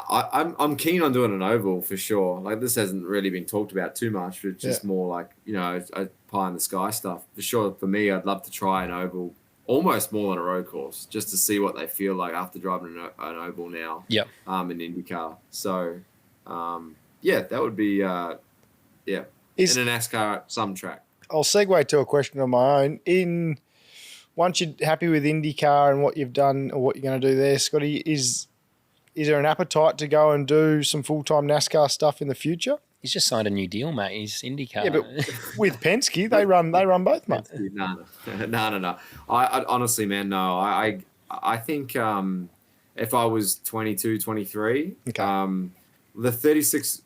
I'm keen on doing an oval for sure. Like this hasn't really been talked about too much, but it's just more like a pie in the sky stuff. For sure, for me, I'd love to try an oval. Almost more than a road course, just to see what they feel like after driving an oval now. Yep. In IndyCar. So, that would be in a NASCAR some track. I'll segue to a question of my own. Once you're happy with IndyCar and what you've done or what you're going to do there, Scotty, is there an appetite to go and do some full-time NASCAR stuff in the future? He's just signed a new deal, mate. He's IndyCar. Yeah, but with Penske, they run both, mate. No. I honestly, man, no. I think if I was 22, 23, the 36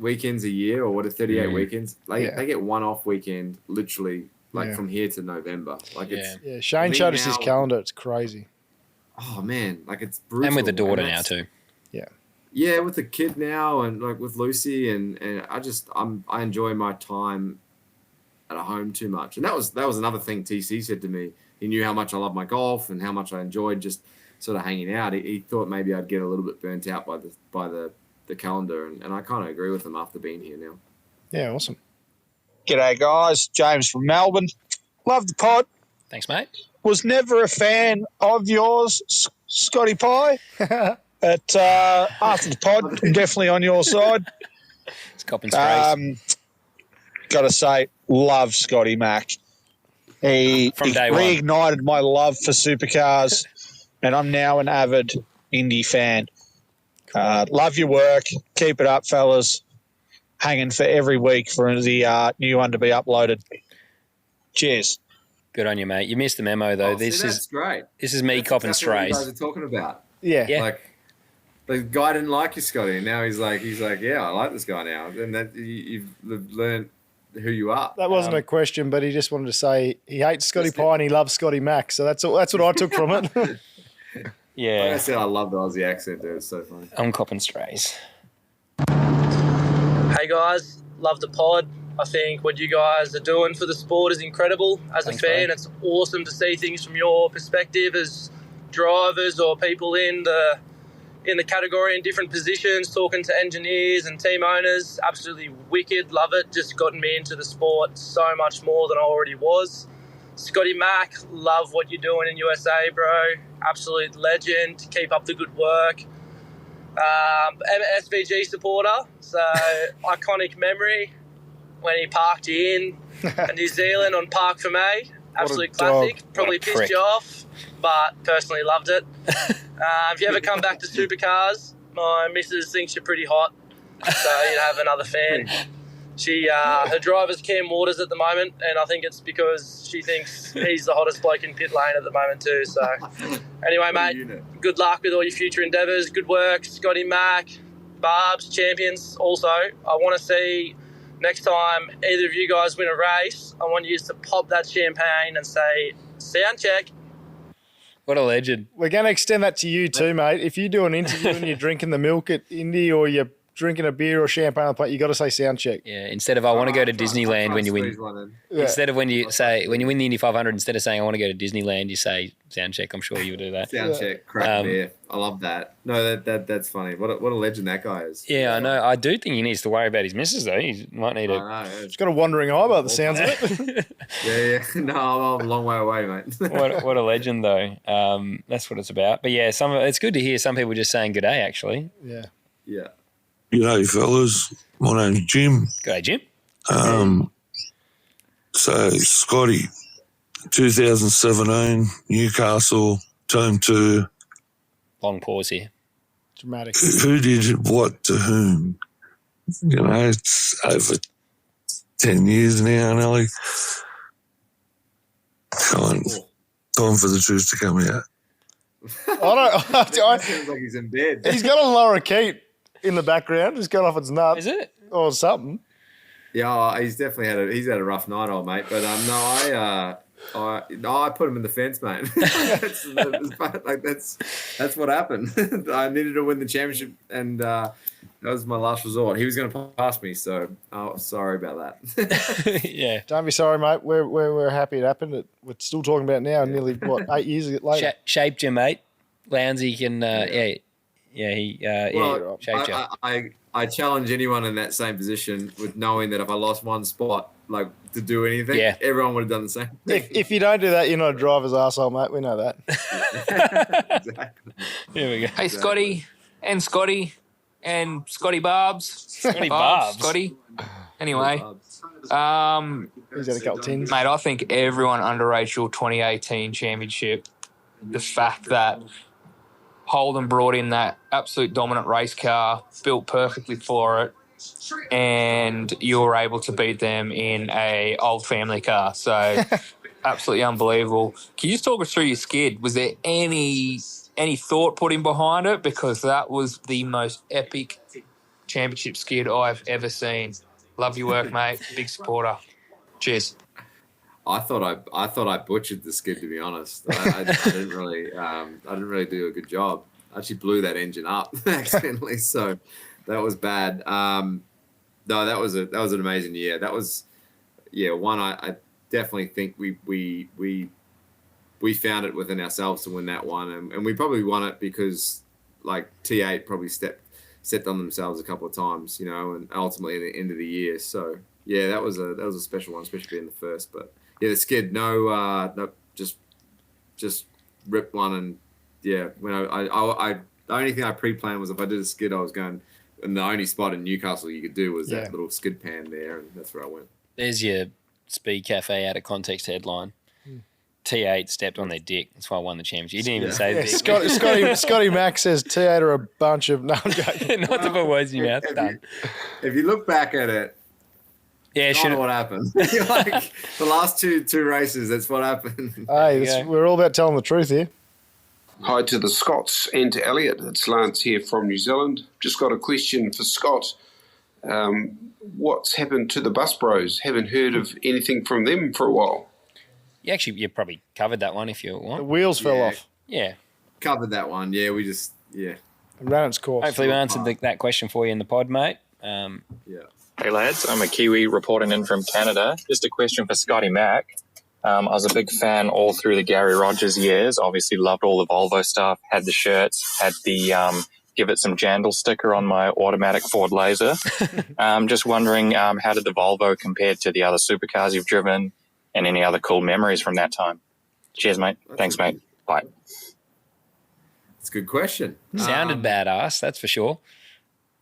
weekends a year or 38 weekends, they get one off weekend literally from here to November. Like it's Shane showed us his calendar. It's crazy. Oh man, like it's brutal. And with the daughter now too. Yeah, with the kid now and like with Lucy and I enjoy my time at home too much. And that was another thing TC said to me. He knew how much I love my golf and how much I enjoyed just sort of hanging out. He thought maybe I'd get a little bit burnt out by the calendar and I kind of agree with him after being here now. Yeah, awesome. G'day guys, James from Melbourne. Love the pod. Thanks, mate. Was never a fan of yours, Scotty Pie. But after the pod, I'm definitely on your side. It's copping sprays. Got to say, love Scotty Mac. He reignited my love for supercars, and I'm now an avid Indy fan. Love your work. Keep it up, fellas. Hanging for every week for the new one to be uploaded. Cheers. Good on you, mate. You missed the memo, though. That's great. This is me copping strays. What you guys are talking about. Yeah. Like, the guy didn't like you, Scotty, and now he's like, yeah, I like this guy now. And that you've learned who you are. That wasn't a question, but he just wanted to say he hates Scotty Pie and he loves Scotty Mac. So that's what I took from it. Yeah. Like I said, I love the Aussie accent, dude. It's so funny. I'm copping strays. Hey guys, love the pod. I think what you guys are doing for the sport is incredible. As a fan, it's awesome to see things from your perspective as drivers or people in the category in different positions, talking to engineers and team owners. Absolutely wicked, love it. Just gotten me into the sport so much more than I already was. Scotty Mac, love what you're doing in USA, bro. Absolute legend. Keep up the good work. SVG supporter, so iconic memory when he parked you in New Zealand on Park for May. Absolute classic. Probably pissed you off, but personally loved it. If you ever come back to Supercars, my missus thinks you're pretty hot, so you'd have another fan. Her driver's Cam Waters at the moment, and I think it's because she thinks he's the hottest bloke in pit lane at the moment too. So anyway, mate, good luck with all your future endeavours. Good work, Scotty Mac, Barbs, champions. Also, I want to see next time either of you guys win a race, I want you to pop that champagne and say, sound check. What a legend. We're going to extend that to you too, mate. If you do an interview and you're drinking the milk at Indy or you're drinking a beer or champagne on the plate, you got to say sound check. Yeah, instead of I want to go to Disneyland when you win. Instead of when you win the Indy 500, instead of saying I want to go to Disneyland, you say sound check. I'm sure you would do that. Sound check, crack beer. I love that. No, that's funny. What a legend that guy is. Yeah, I know. I do think he needs to worry about his missus though. He might need He's got a wandering eye by the sounds of it. Yeah. No, I'm a long way away, mate. what a legend though. That's what it's about. But yeah, it's good to hear some people just saying good day actually. Yeah. Yeah. G'day, fellas. My name's Jim. G'day, Jim. So, Scotty, 2017, Newcastle, Team 2. Long pause here. Dramatic. Who did what to whom? You know, it's over 10 years now, Nelly. Time for the truth to come out. I sounds like he's in bed. He's got a Laura Keat in the background, just got off its nuts. Is it? Or something. Yeah, he's definitely had a rough night, old mate. But I put him in the fence, mate. That's what happened. I needed to win the championship, and that was my last resort. He was going to pass me, so sorry about that. Yeah. Don't be sorry, mate. We're happy it happened. We're still talking about it now, nearly, 8 years later. Shaped you, mate. Lownsy can, shaped you. I challenge anyone in that same position with knowing that if I lost one spot, like to do anything, everyone would have done the same thing. If you don't do that, you're not a driver's arsehole, mate. We know that. Exactly. Here we go. Hey, Scotty and Scotty and Scotty Barbs. Scotty Barbs. Scotty. Anyway, He's had a couple tins. mate, I think everyone underrates your 2018 championship. The fact that Holden brought in that absolute dominant race car, built perfectly for it, and you were able to beat them in a old family car. So absolutely unbelievable. Can you just talk us through your skid? Was there any thought put in behind it? Because that was the most epic championship skid I've ever seen. Love your work, mate. Big supporter. Cheers. I thought I butchered the skid, to be honest. I didn't really do a good job. I actually blew that engine up accidentally, so that was bad. No, that was an amazing year. That was one I definitely think we found it within ourselves to win that one, and we probably won it because like T8 probably stepped on themselves a couple of times, and ultimately at the end of the year. So yeah, that was a special one, especially being the first, but. Yeah, the skid, no, just ripped one, and when I the only thing I pre-planned was if I did a skid, I was going, and the only spot in Newcastle you could do was that little skid pan there, and that's where I went. There's your Speed Cafe out of context headline. T8 stepped on their dick. That's why I won the championship. You didn't even say dick. Scotty Mac says T8 are a bunch of... No, I'm joking. Not to put words in your mouth. If you look back at it, not what happened. Like the last two races, that's what happened. Hey, we're all about telling the truth here. Hi to the Scots and to Elliot. It's Lance here from New Zealand. Just got a question for Scott. What's happened to the Bus Bros? Haven't heard of anything from them for a while. You probably covered that one if you want. The wheels fell off. Yeah. Covered that one. Yeah, we just, It ran its course. Hopefully we answered that question for you in the pod, mate. Hey lads, I'm a Kiwi reporting in from Canada. Just a question for Scotty Mac. I was a big fan all through the Gary Rogers years. Obviously loved all the Volvo stuff, had the shirts, had the give it some jandal sticker on my automatic Ford Laser. Just wondering how did the Volvo compare to the other supercars you've driven and any other cool memories from that time? Cheers, mate. Thanks, mate. Bye. It's a good question. Sounded badass, that's for sure.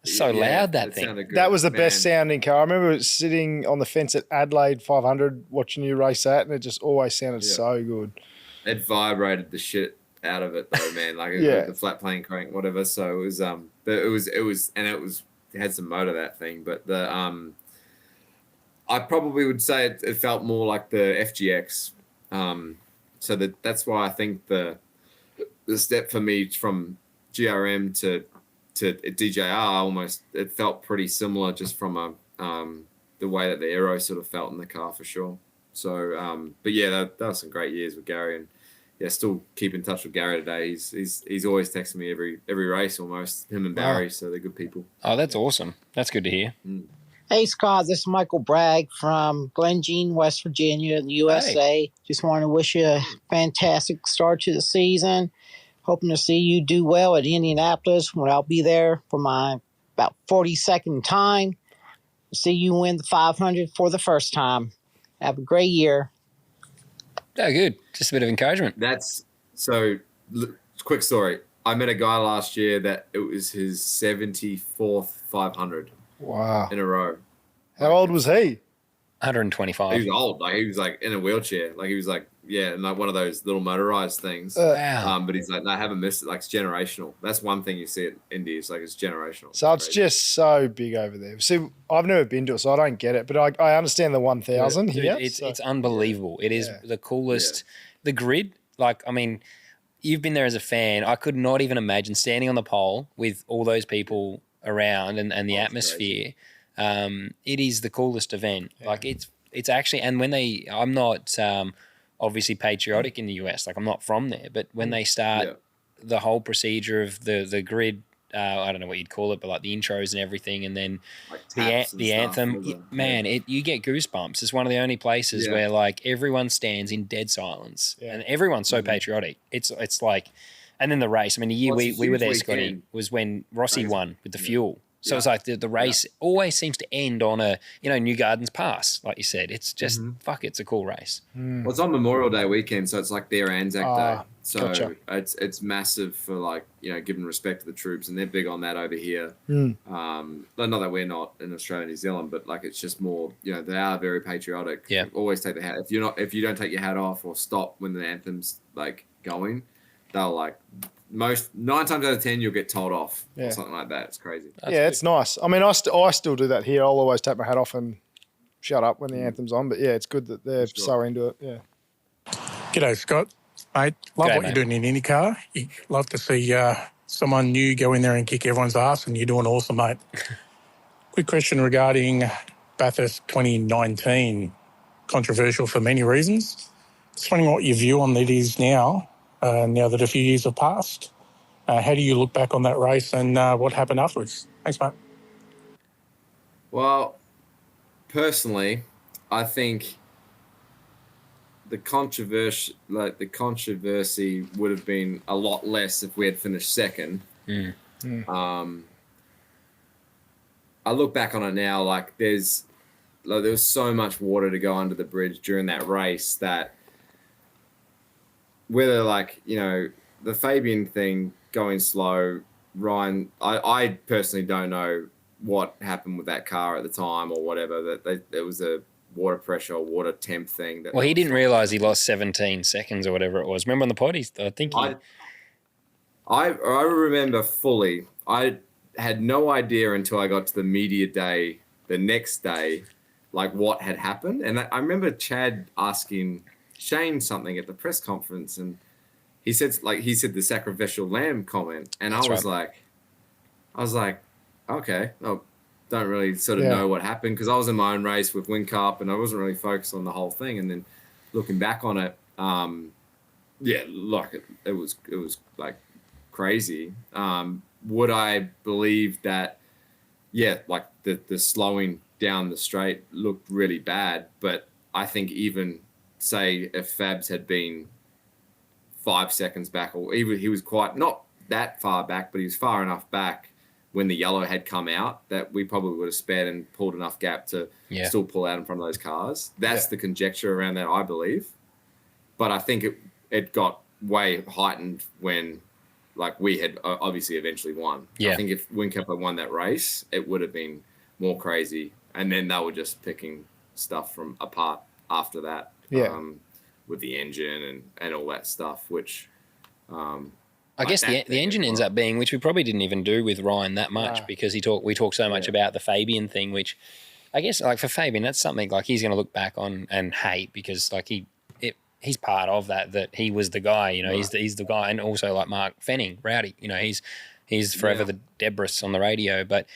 So loud, that thing. That was the best sounding car. I remember sitting on the fence at Adelaide 500 watching you race that, and it just always sounded so good. It vibrated the shit out of it though, man. Like the flat plane crank, whatever. So it had some motor, that thing. But I probably would say it felt more like the FGX. So that's why I think the step for me from GRM to DJR almost, it felt pretty similar just from the way that the aero sort of felt in the car for sure. So but that was some great years with Gary, and still keep in touch with Gary today. He's always texting me every race almost, him and Barry. So they're good people. Oh, that's awesome. That's good to hear. Hey Scott, this is Michael Bragg from Glen Jean, West Virginia in the USA. Hey. Just want to wish you a fantastic start to the season. Hoping to see you do well at Indianapolis when I'll be there for my about 42nd time. See you win the 500 for the first time. Have a great year. Oh, good. Just a bit of encouragement. Quick story. I met a guy last year that it was his 74th 500. Wow. In a row. How old was he? 125. He was old. Like he was like in a wheelchair. Like he was like, and like one of those little motorized things. Wow. But he's like, no, I haven't missed it. Like it's generational. That's one thing you see at Indy. It's like it's generational. So it's just so big over there. See, I've never been to it, so I don't get it. But I understand the 1,000 here. It's unbelievable. It is the coolest. The grid, like, I mean, you've been there as a fan. I could not even imagine standing on the pole with all those people around and the atmosphere. It is the coolest event. Like it's actually, and when I'm not obviously patriotic in the US. Like I'm not from there, but when they start the whole procedure of the grid, I don't know what you'd call it, but like the intros and everything, and then like the anthem, you get goosebumps. It's one of the only places where like everyone stands in dead silence, and everyone's so patriotic. It's like, and then the race. I mean, the year we were there, Scotty, was when Rossi won with the fuel. So it's like the race always seems to end on a, New Gardens Pass, like you said. It's just, it's a cool race. Well, it's on Memorial Day weekend, so it's like their Anzac Day. So it's massive for like, giving respect to the troops, and they're big on that over here. Not that we're not in Australia and New Zealand, but like it's just more, they are very patriotic. Yeah. Always take the hat. If you don't take your hat off or stop when the anthem's like going, they'll like 9 times out of 10 you'll get told off or something like that. It's crazy. It's nice. I mean, I still do that here. I'll always take my hat off and shut up when the anthem's on. But it's good that they're so into it. Yeah. G'day, Scott. Mate, love what you're doing in IndyCar. You love to see someone new go in there and kick everyone's ass, and you're doing awesome, mate. Quick question regarding Bathurst 2019. Controversial for many reasons. Just wondering what your view on it is now. Now that a few years have passed, how do you look back on that race and what happened afterwards? Thanks, mate. Well, personally, I think the controversy would have been a lot less if we had finished second. I look back on it now, like there was so much water to go under the bridge during that race that whether the Fabian thing going slow, Ryan, I personally don't know what happened with that car at the time or whatever, that there was a water pressure or water temp thing. Well, he didn't realise he lost 17 seconds or whatever it was. Remember on the pod, I remember fully. I had no idea until I got to the media day the next day, like what had happened. And I remember Chad asking Shane something at the press conference, and he said the sacrificial lamb comment, and I was like, okay, I don't really sort of know what happened because I was in my own race with Whincup and I wasn't really focused on the whole thing. And then looking back on it, it was like crazy. Would I believe that? Yeah, like the slowing down the straight looked really bad, but I think even say if Fabs had been 5 seconds back, or even he was quite not that far back, but he was far enough back when the yellow had come out that we probably would have spared and pulled enough gap to still pull out in front of those cars. That's the conjecture around that, I believe. But I think it got way heightened when like we had obviously eventually won. Yeah. I think if Whincup had won that race, it would have been more crazy. And then they were just picking stuff from apart after that. With the engine and all that stuff, which I guess the engine ends up being, which we probably didn't even do with Ryan that much because we talked so much about the Fabian thing, which I guess like for Fabian, that's something like he's going to look back on and hate because like he's part of that he was the guy, he's the guy, and also like Mark Fenning, Rowdy, he's forever the Debris on the radio, but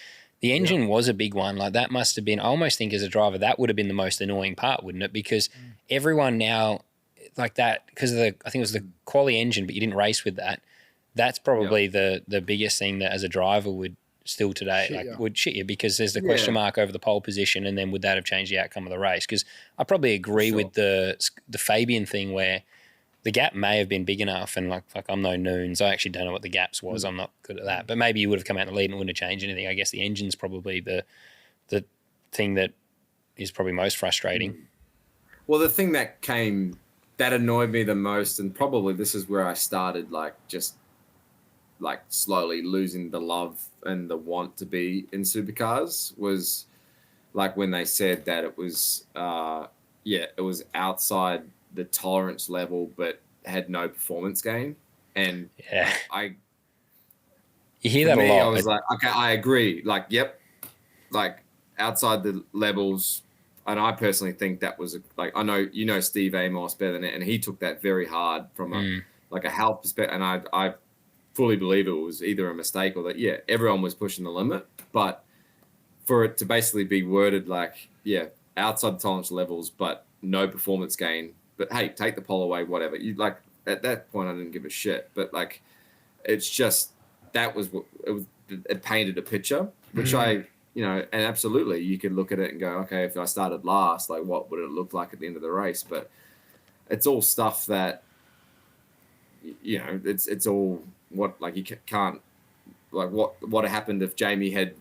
the engine was a big one. Like that must have been, I almost think as a driver, that would have been the most annoying part, wouldn't it? Because everyone now like that, because I think it was the quali engine, but you didn't race with that. That's probably the biggest thing that as a driver would still today, would shit you because there's the question mark over the pole position, and then would that have changed the outcome of the race? Because I probably agree with the Fabian thing where the gap may have been big enough, and like I'm no noons. I actually don't know what the gaps was. I'm not good at that. But maybe you would have come out in the lead and it wouldn't have changed anything. I guess the engine's probably the thing that is probably most frustrating. Well, the thing that annoyed me the most, and probably this is where I started just slowly losing the love and the want to be in supercars, was like when they said that it was it was outside the tolerance level but had no performance gain. And you hear that a lot. I was like, okay, I agree. Like, yep, like outside the levels. And I personally think that was I know Steve Amos better than it, and he took that very hard from a health perspective. And I fully believe it was either a mistake or that everyone was pushing the limit. But for it to basically be worded outside the tolerance levels, but no performance gain but hey, take the pole away, whatever. You like at that point, I didn't give a shit. But like, it's just that was what it was. It painted a picture, which and absolutely you could look at it and go, okay, if I started last, like what would it look like at the end of the race? But it's all stuff that, it's all what, like, you can't, like what happened if Jamie had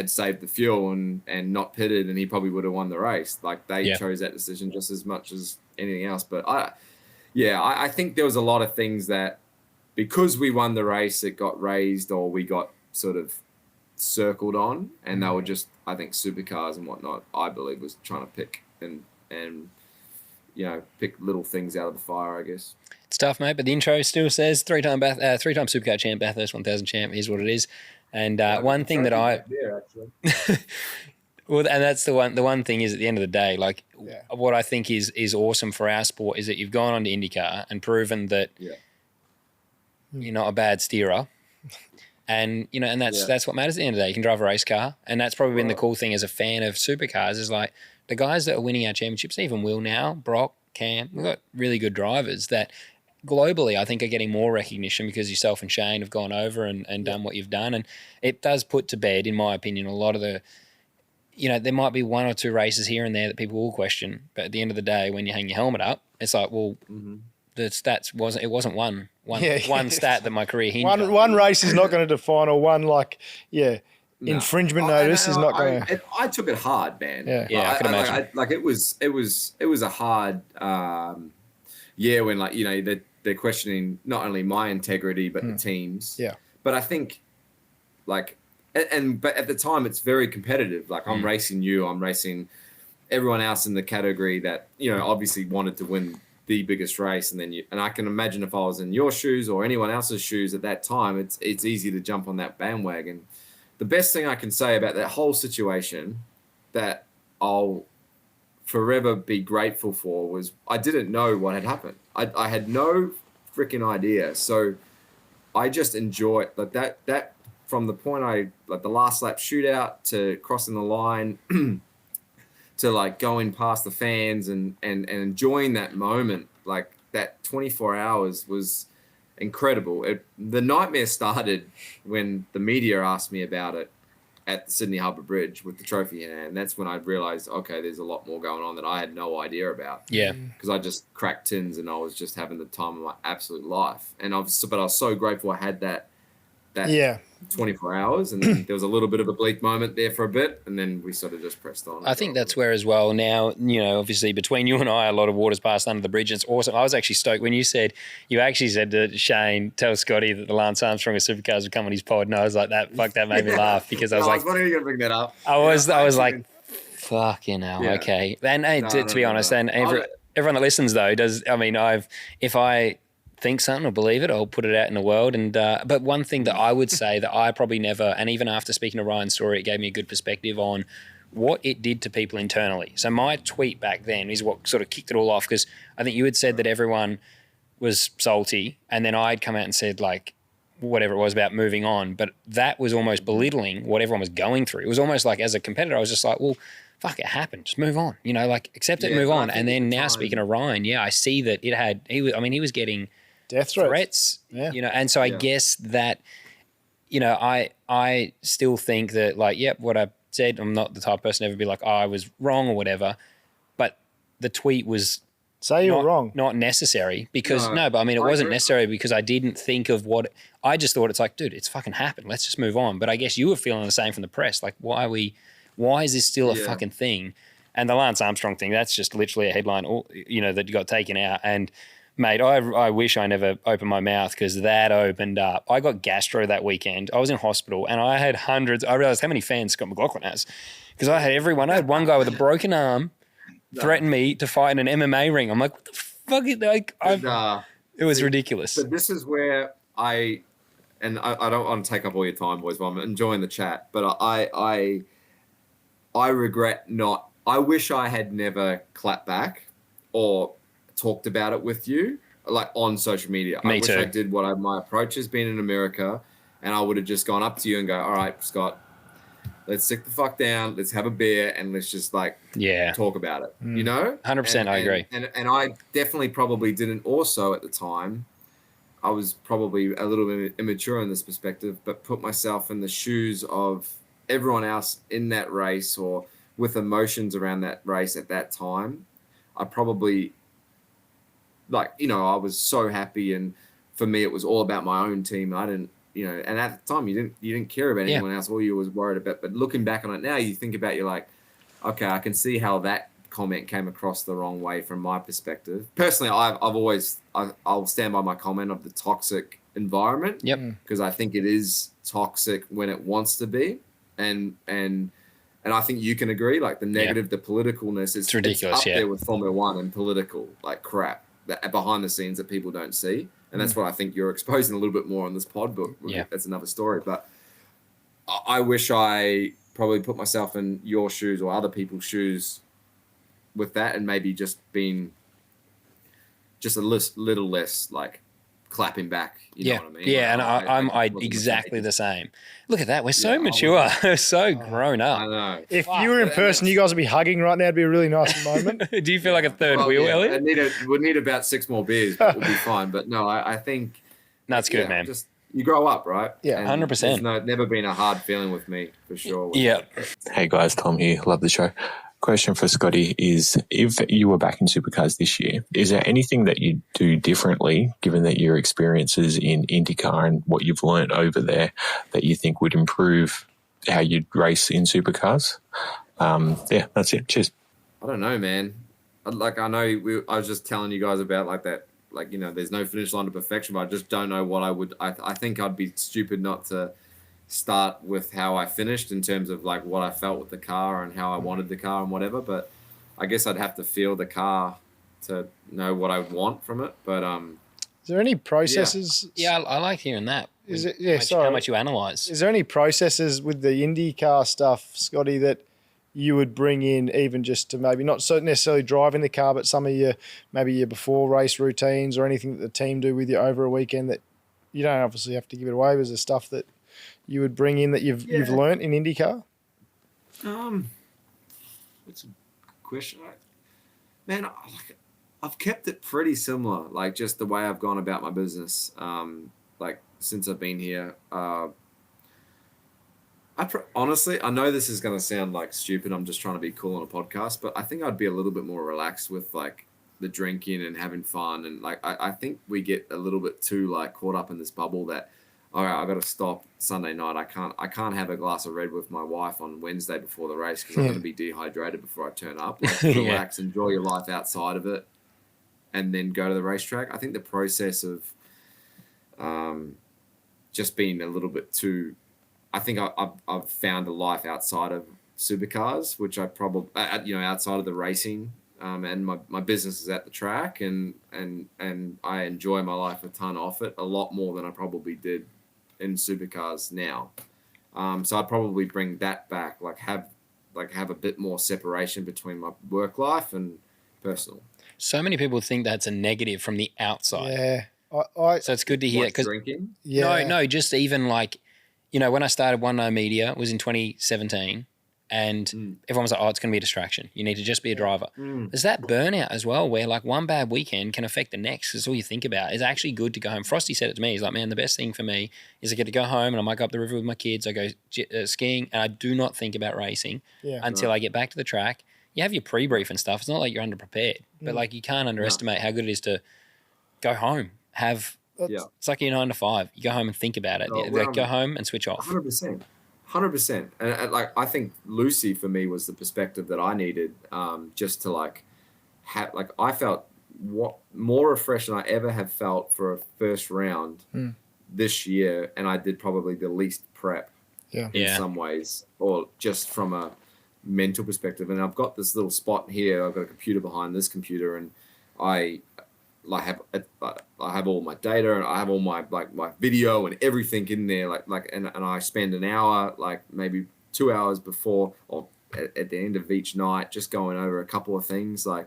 saved the fuel and not pitted, and he probably would have won the race. Like they chose that decision just as much as anything else. But I think there was a lot of things that because we won the race, it got raised or we got sort of circled on, and they were just, I think, Supercars and whatnot, I believe, was trying to pick and pick little things out of the fire, I guess. It's tough, mate, but the intro still says three-time Supercar champ, Bathurst 1000 champ is what it is. And one thing that well, and that's the one thing is, at the end of the day, like what I think is awesome for our sport is that you've gone on to IndyCar and proven that you're not a bad steerer. And, and that's what matters at the end of the day. You can drive a race car. And that's probably been the cool thing as a fan of Supercars is like the guys that are winning our championships, even Will now, Brock, Cam, we've got really good drivers that globally I think are getting more recognition because yourself and Shane have gone over and done what you've done. And it does put to bed, in my opinion, a lot of the, there might be one or two races here and there that people will question. But at the end of the day, when you hang your helmet up, it's like, well, the stats wasn't one stat that my career hinged on. One race is not going to define, or one infringement notice is not going to. I took it hard, man. Yeah, I can imagine. It was a hard when they're questioning not only my integrity but the teams. Yeah. But I think but at the time it's very competitive. Like I'm racing you, I'm racing everyone else in the category that obviously wanted to win the biggest race, and I can imagine if I was in your shoes or anyone else's shoes at that time, it's easy to jump on that bandwagon. The best thing I can say about that whole situation that I'll forever be grateful for was I didn't know what had happened. I had no freaking idea. So I just enjoyed that from the point the last lap shootout to crossing the line to like going past the fans and enjoying that moment. Like that 24 hours was incredible. The nightmare started when the media asked me about it at the Sydney Harbour Bridge with the trophy in hand. That's when I realized, okay, there's a lot more going on that I had no idea about. Yeah. Because I just cracked tins and I was just having the time of my absolute life. But I was so grateful I had that 24 hours, and then there was a little bit of a bleak moment there for a bit, and then we sort of just pressed on. I think that's where as well now, obviously between you and I, a lot of water's passed under the bridge. It's awesome. I was actually stoked when you actually said to Shane, tell Scotty that the Lance Armstrong of Supercars would come on his pod, and I was like, that made me laugh because I was like, when are you going to bring that up? I was like, fucking hell, okay. And to be honest, and everyone that listens though if I think something or believe it, I'll put it out in the world. And but one thing that I would say that I probably never, and even after speaking to Ryan's story, it gave me a good perspective on what it did to people internally. So my tweet back then is what sort of kicked it all off, because I think you had said that everyone was salty, and then I'd come out and said like whatever it was about moving on, but that was almost belittling what everyone was going through. It was almost like, as a competitor, I was just like, well, fuck, it happened. Just move on. Accept it, move on. And then now speaking of Ryan, I see that he was getting death threats, and so I guess that, I still think that what I said, I'm not the type of person to ever be like, oh, I was wrong or whatever, but the tweet was you're wrong, not necessary because it wasn't necessary because I didn't think of I just thought it's like, dude, it's fucking happened. Let's just move on. But I guess you were feeling the same from the press. Like, why is this still a fucking thing? And the Lance Armstrong thing, that's just literally a headline, that got taken out. And mate, I wish I never opened my mouth because that opened up. I got gastro that weekend. I was in hospital and I had hundreds. I realized how many fans Scott Mclaughlin has because I had everyone. I had one guy with a broken arm threaten me to fight in an MMA ring. I'm like, what the fuck? It was ridiculous. But this is where I don't want to take up all your time, boys, but I'm enjoying the chat. But I regret not. I wish I had never clapped back or talked about it with you, like on social media. Me I wish too. I did what my approach has been in America, and I would have just gone up to you and go, all right, Scott, let's sit the fuck down, let's have a beer, and let's just like talk about it. You know, 100%. I agree. And I definitely probably didn't also at the time. I was probably a little bit immature in this perspective, but put myself in the shoes of everyone else in that race or with emotions around that race at that time. I probably, like, you know, I was so happy, and for me it was all about my own team. I didn't, you know, and at the time you didn't care about anyone else. All you was worried about. But looking back on it now, you think about, you're like, okay, I can see how that comment came across the wrong way from my perspective. Personally, I'll stand by my comment of the toxic environment. Yep. Because I think it is toxic when it wants to be, and I think you can agree. Like the negative, the politicalness is ridiculous. It's up there with Formula One and political like crap that behind the scenes that people don't see, and that's what I think you're exposing a little bit more on this pod. But that's another story. But I wish I probably put myself in your shoes or other people's shoes with that, and maybe just being just a little less like clapping back. You know what I mean? Yeah, like, and I'm exactly the same. Look at that. We're so mature. We're so grown up. I know. If you were in person, you guys would be hugging right now. It'd be a really nice moment. Do you feel like a third wheel, Elliot? We'd need about 6 more beers, but we'll be fine. But no, I think that's good, man. Just you grow up, right? Yeah, 100%. There's never been a hard feeling with me for sure. Yeah. Hey guys, Tom here. Love the show. Question for Scotty is, if you were back in Supercars this year, is there anything that you'd do differently, given that your experiences in IndyCar and what you've learned over there, that you think would improve how you'd race in Supercars? That's it. Cheers. I don't know, man. I was just telling you guys about like that, like, you know, there's no finish line to perfection, but I just don't know what I would. I think I'd be stupid not to start with how I finished in terms of like what I felt with the car and how I wanted the car and whatever. But I guess I'd have to feel the car to know what I would want from it. But is there any processes? Yeah, I like hearing that. Is it? How much you analyze? Is there any processes with the IndyCar stuff, Scotty, that you would bring in, even just to maybe not so necessarily driving the car, but some of your before race routines or anything that the team do with you over a weekend that you don't obviously have to give it away? Was there stuff that you would bring in that you've learnt in IndyCar? It's a question. Man, I've kept it pretty similar, like just the way I've gone about my business. Like since I've been here, honestly, I know this is going to sound like stupid. I'm just trying to be cool on a podcast, but I think I'd be a little bit more relaxed with like the drinking and having fun. And like, I think we get a little bit too like caught up in this bubble that, all right, I got to stop Sunday night. I can't have a glass of red with my wife on Wednesday before the race because I'm going to be dehydrated before I turn up. Like, relax, enjoy your life outside of it, and then go to the racetrack. I think the process of just being a little bit too. I think I've found a life outside of Supercars, which I probably outside of the racing. And my business is at the track, and I enjoy my life a ton off it, a lot more than I probably did in Supercars now. So I'd probably bring that back, have a bit more separation between my work life and personal. So many people think that's a negative from the outside. Yeah, so it's good to hear. Because drinking? No, just even like, you know, when I started One No Media, it was in 2017. And everyone was like, oh, it's going to be a distraction. You need to just be a driver. There's that burnout as well where like one bad weekend can affect the next. That's all you think about. It's actually good to go home. Frosty said it to me. He's like, man, the best thing for me is I get to go home and I might go up the river with my kids. I go skiing and I do not think about racing until I get back to the track. You have your pre-brief and stuff. It's not like you're underprepared. But like you can't underestimate how good it is to go home, it's like your 9 to 5. You go home and think about it. Go home and switch off. 100%. And like, I think Lucy for me was the perspective that I needed, just to like have, like, I felt more refreshed than I ever have felt for a first round this year. And I did probably the least prep in some ways, or just from a mental perspective. And I've got this little spot here. I've got a computer behind this computer, and I have all my data, and I have all my my video and everything in there. And I spend an hour, like maybe 2 hours before or at the end of each night, just going over a couple of things. And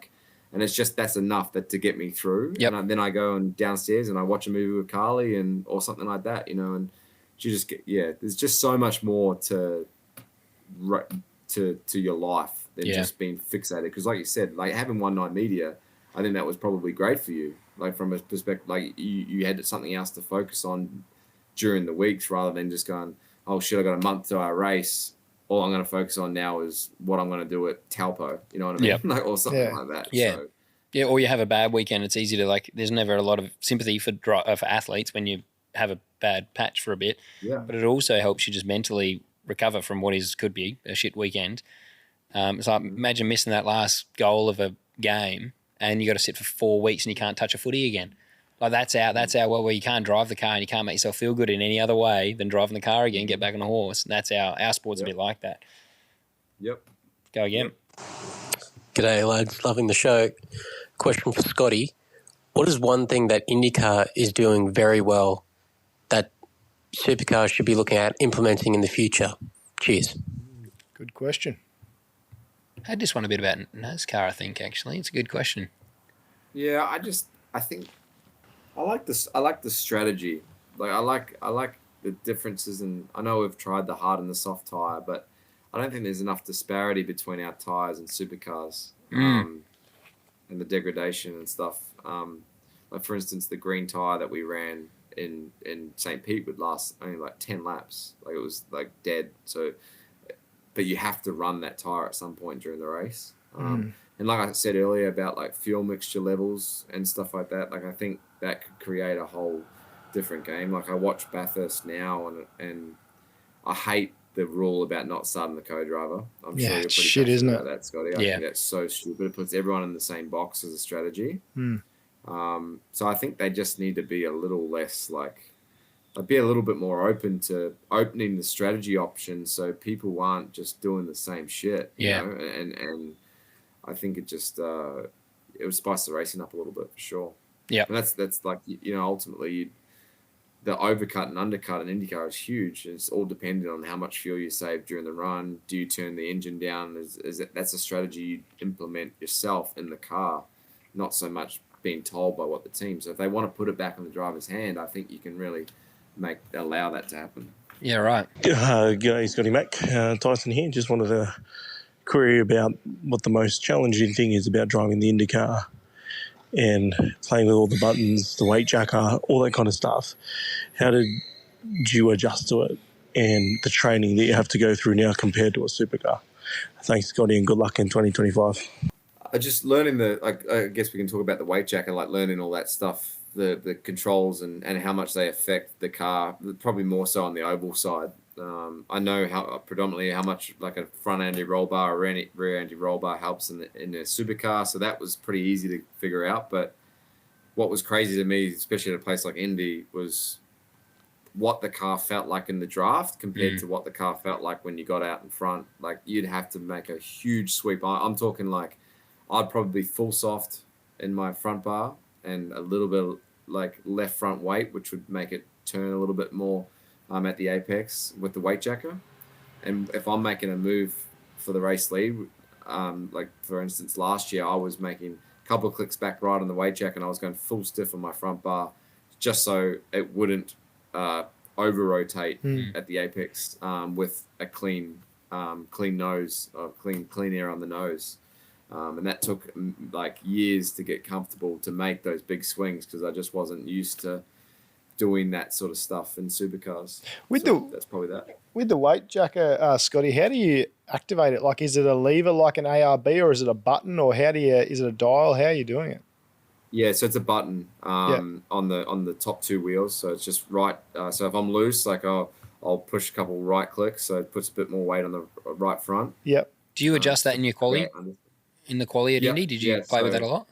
it's just that's enough to get me through. Yep. And then I go downstairs and I watch a movie with Carly or something like that, you know. And she just there's just so much more to to your life than just being fixated. Because like you said, like having 1 night media, I think that was probably great for you. Like from a perspective, like you had something else to focus on during the weeks rather than just going, oh shit, I got a month to our race. All I'm going to focus on now is what I'm going to do at Taupo. You know what I mean? Yep. Like, or something like that. Yeah. So, yeah, or you have a bad weekend. It's easy to there's never a lot of sympathy for athletes when you have a bad patch for a bit. Yeah. But it also helps you just mentally recover from what could be a shit weekend. So imagine missing that last goal of a game and you got to sit for 4 weeks and you can't touch a footy again. Like that's where you can't drive the car and you can't make yourself feel good in any other way than driving the car again, get back on a horse. And that's our sport's a bit like that. Yep. Go again. G'day, lads. Loving the show. Question for Scotty. What is one thing that IndyCar is doing very well that Supercars should be looking at implementing in the future? Cheers. Good question. I had this one a bit about NASCAR, I think, actually. It's a good question. Yeah, I think I like this. I like the strategy. Like I like the differences, and I know we've tried the hard and the soft tire, but I don't think there's enough disparity between our tires and Supercars, and the degradation and stuff. Like for instance, the green tire that we ran in St. Pete would last only like 10 laps. Like it was like dead. So, but you have to run that tire at some point during the race. And like I said earlier about like fuel mixture levels and stuff like that, like I think that could create a whole different game. Like I watch Bathurst now and I hate the rule about not starting the co-driver. I'm sure you're pretty shit, isn't about it? that, Scotty. I think that's so stupid. It puts everyone in the same box as a strategy. So I think they just need to be a little less be a little bit more open to opening the strategy options so people aren't just doing the same shit. You know? And I think it just it would spice the racing up a little bit for sure. Yeah, and that's like ultimately the overcut and undercut in IndyCar is huge. It's all dependent on how much fuel you save during the run. Do you turn the engine down? That's a strategy you implement yourself in the car, not so much being told by what the team. So if they want to put it back in the driver's hand, I think you can really allow that to happen. Yeah, right. G'day, Scotty Mac. Tyson here. Just wanted to query about what the most challenging thing is about driving the IndyCar and playing with all the buttons, the weight jacker, all that kind of stuff. How did you adjust to it and the training that you have to go through now compared to a supercar? Thanks, Scotty, and good luck in 2025. Just learning I guess we can talk about the weight jacker, like learning all that stuff, the controls and how much they affect the car, probably more so on the oval side. I know predominantly how much like a front anti-roll bar or rear anti-roll bar helps in a supercar, so that was pretty easy to figure out. But what was crazy to me, especially at a place like Indy, was what the car felt like in the draft compared to what the car felt like when you got out in front. Like you'd have to make a huge sweep. I'm talking like I'd probably be full soft in my front bar and a little bit like left front weight, which would make it turn a little bit more at the apex with the weight jacker. And if I'm making a move for the race lead, like for instance, last year I was making a couple of clicks back right on the weight jacker and I was going full stiff on my front bar just so it wouldn't over rotate at the apex with a clean nose or clean air on the nose. And that took like years to get comfortable to make those big swings because I just wasn't used to doing that sort of stuff in supercars. That's probably that. With the weight jacker, Scotty, how do you activate it? Like, is it a lever like an ARB or is it a button or is it a dial? How are you doing it? Yeah, so it's a button on the top two wheels. So it's just right. So if I'm loose, like I'll push a couple right clicks, so it puts a bit more weight on the right front. Yep. Do you adjust that in your quali? In the quali at Indy, did you play with that a lot?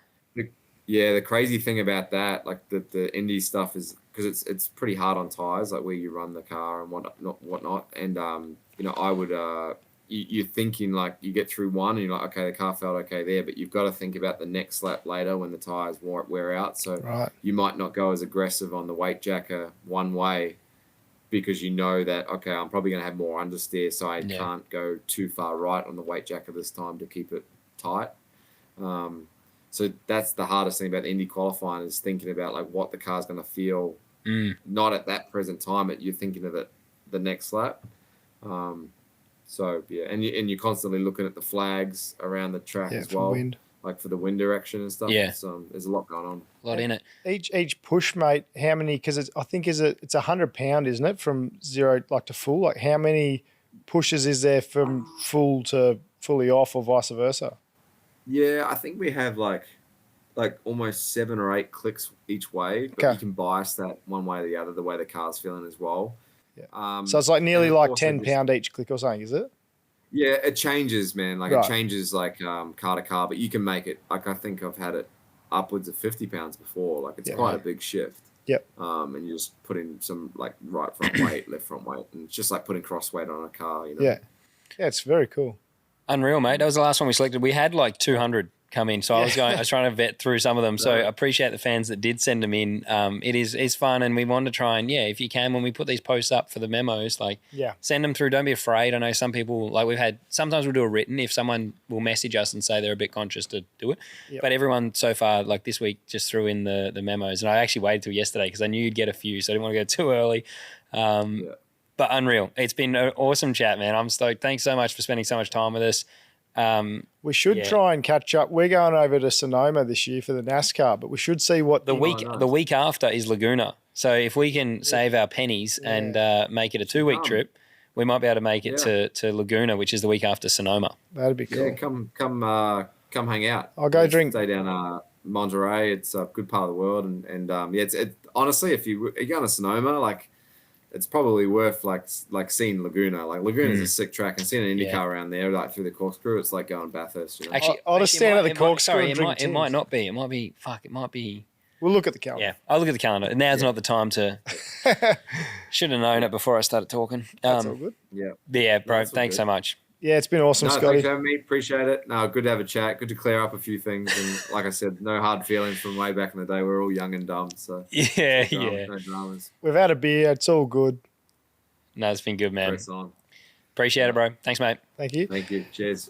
The crazy thing about that, like the Indy stuff, is because it's pretty hard on tires, like where you run the car and whatnot. And I would you're thinking like you get through one and you're like, okay, the car felt okay there, but you've got to think about the next lap later when the tires wear out. So you might not go as aggressive on the weight jacker one way because you know that, okay, I'm probably going to have more understeer, so I can't go too far right on the weight jacker this time to keep it tight. So that's the hardest thing about the Indy qualifying is thinking about like what the car's going to feel not at that present time, but you're thinking of it the next lap. So yeah, and you're constantly looking at the flags around the track as well, wind. like for the wind direction and stuff. Yeah. There's a lot going on. A lot in it. Each push, mate. How many? Because it's 100 pound, isn't it? From zero to full. Like how many pushes is there from full to fully off, or vice versa? Yeah, I think we have like almost 7 or 8 clicks each way, but you can bias that one way or the other, the way the car's feeling as well. Yeah. So it's like nearly like 10 pound each click or something, is it? Yeah, it changes, man. Like Right. it changes like car to car, but you can make it. Like I think I've had it upwards of 50 pounds before. Like it's quite a big shift. Yep. And you just put in some like right front weight, left front weight, and it's just like putting cross weight on a car. You know. Yeah. Yeah, it's very cool. Unreal, mate. That was the last one we selected. We had like 200 come in, so I was trying to vet through some of them. So I appreciate the fans that did send them in. It's fun, and we want to try and if you can, when we put these posts up for the memos, like send them through. Don't be afraid. I know some people sometimes we'll do a written if someone will message us and say they're a bit conscious to do it. Yep. But everyone so far, like this week, just threw in the memos, and I actually waited till yesterday because I knew you'd get a few, so I didn't want to go too early. But unreal. It's been an awesome chat, man. I'm stoked. Thanks so much for spending so much time with us. We should try and catch up. We're going over to Sonoma this year for the NASCAR, but we should see what the week after is Laguna. So if we can save our pennies and make it a 2-week trip, we might be able to make it to Laguna, which is the week after Sonoma. That'd be cool. Yeah, come hang out. I'll go drink. Stay down Monterey. It's a good part of the world, and it's honestly, if you're going to Sonoma, like. It's probably worth like seeing Laguna. Like Laguna's a sick track, and seeing an IndyCar around there, like through the corkscrew, it's like going Bathurst. You know? Actually, I'll just stand at the corkscrew and drink. It might not be. It might be. Fuck. It might be. We'll look at the calendar. Yeah, I'll look at the calendar. Now's not the time to. Should have known it before I started talking. That's all good. Yeah, bro. Thanks so much. Yeah, it's been awesome, Scotty. Thanks for having me. Appreciate it. No, good to have a chat. Good to clear up a few things. And like I said, no hard feelings from way back in the day. We're all young and dumb. So no dramas. We've had a beer. It's all good. No, it's been good, man. Appreciate it, bro. Thanks, mate. Thank you. Thank you. Cheers.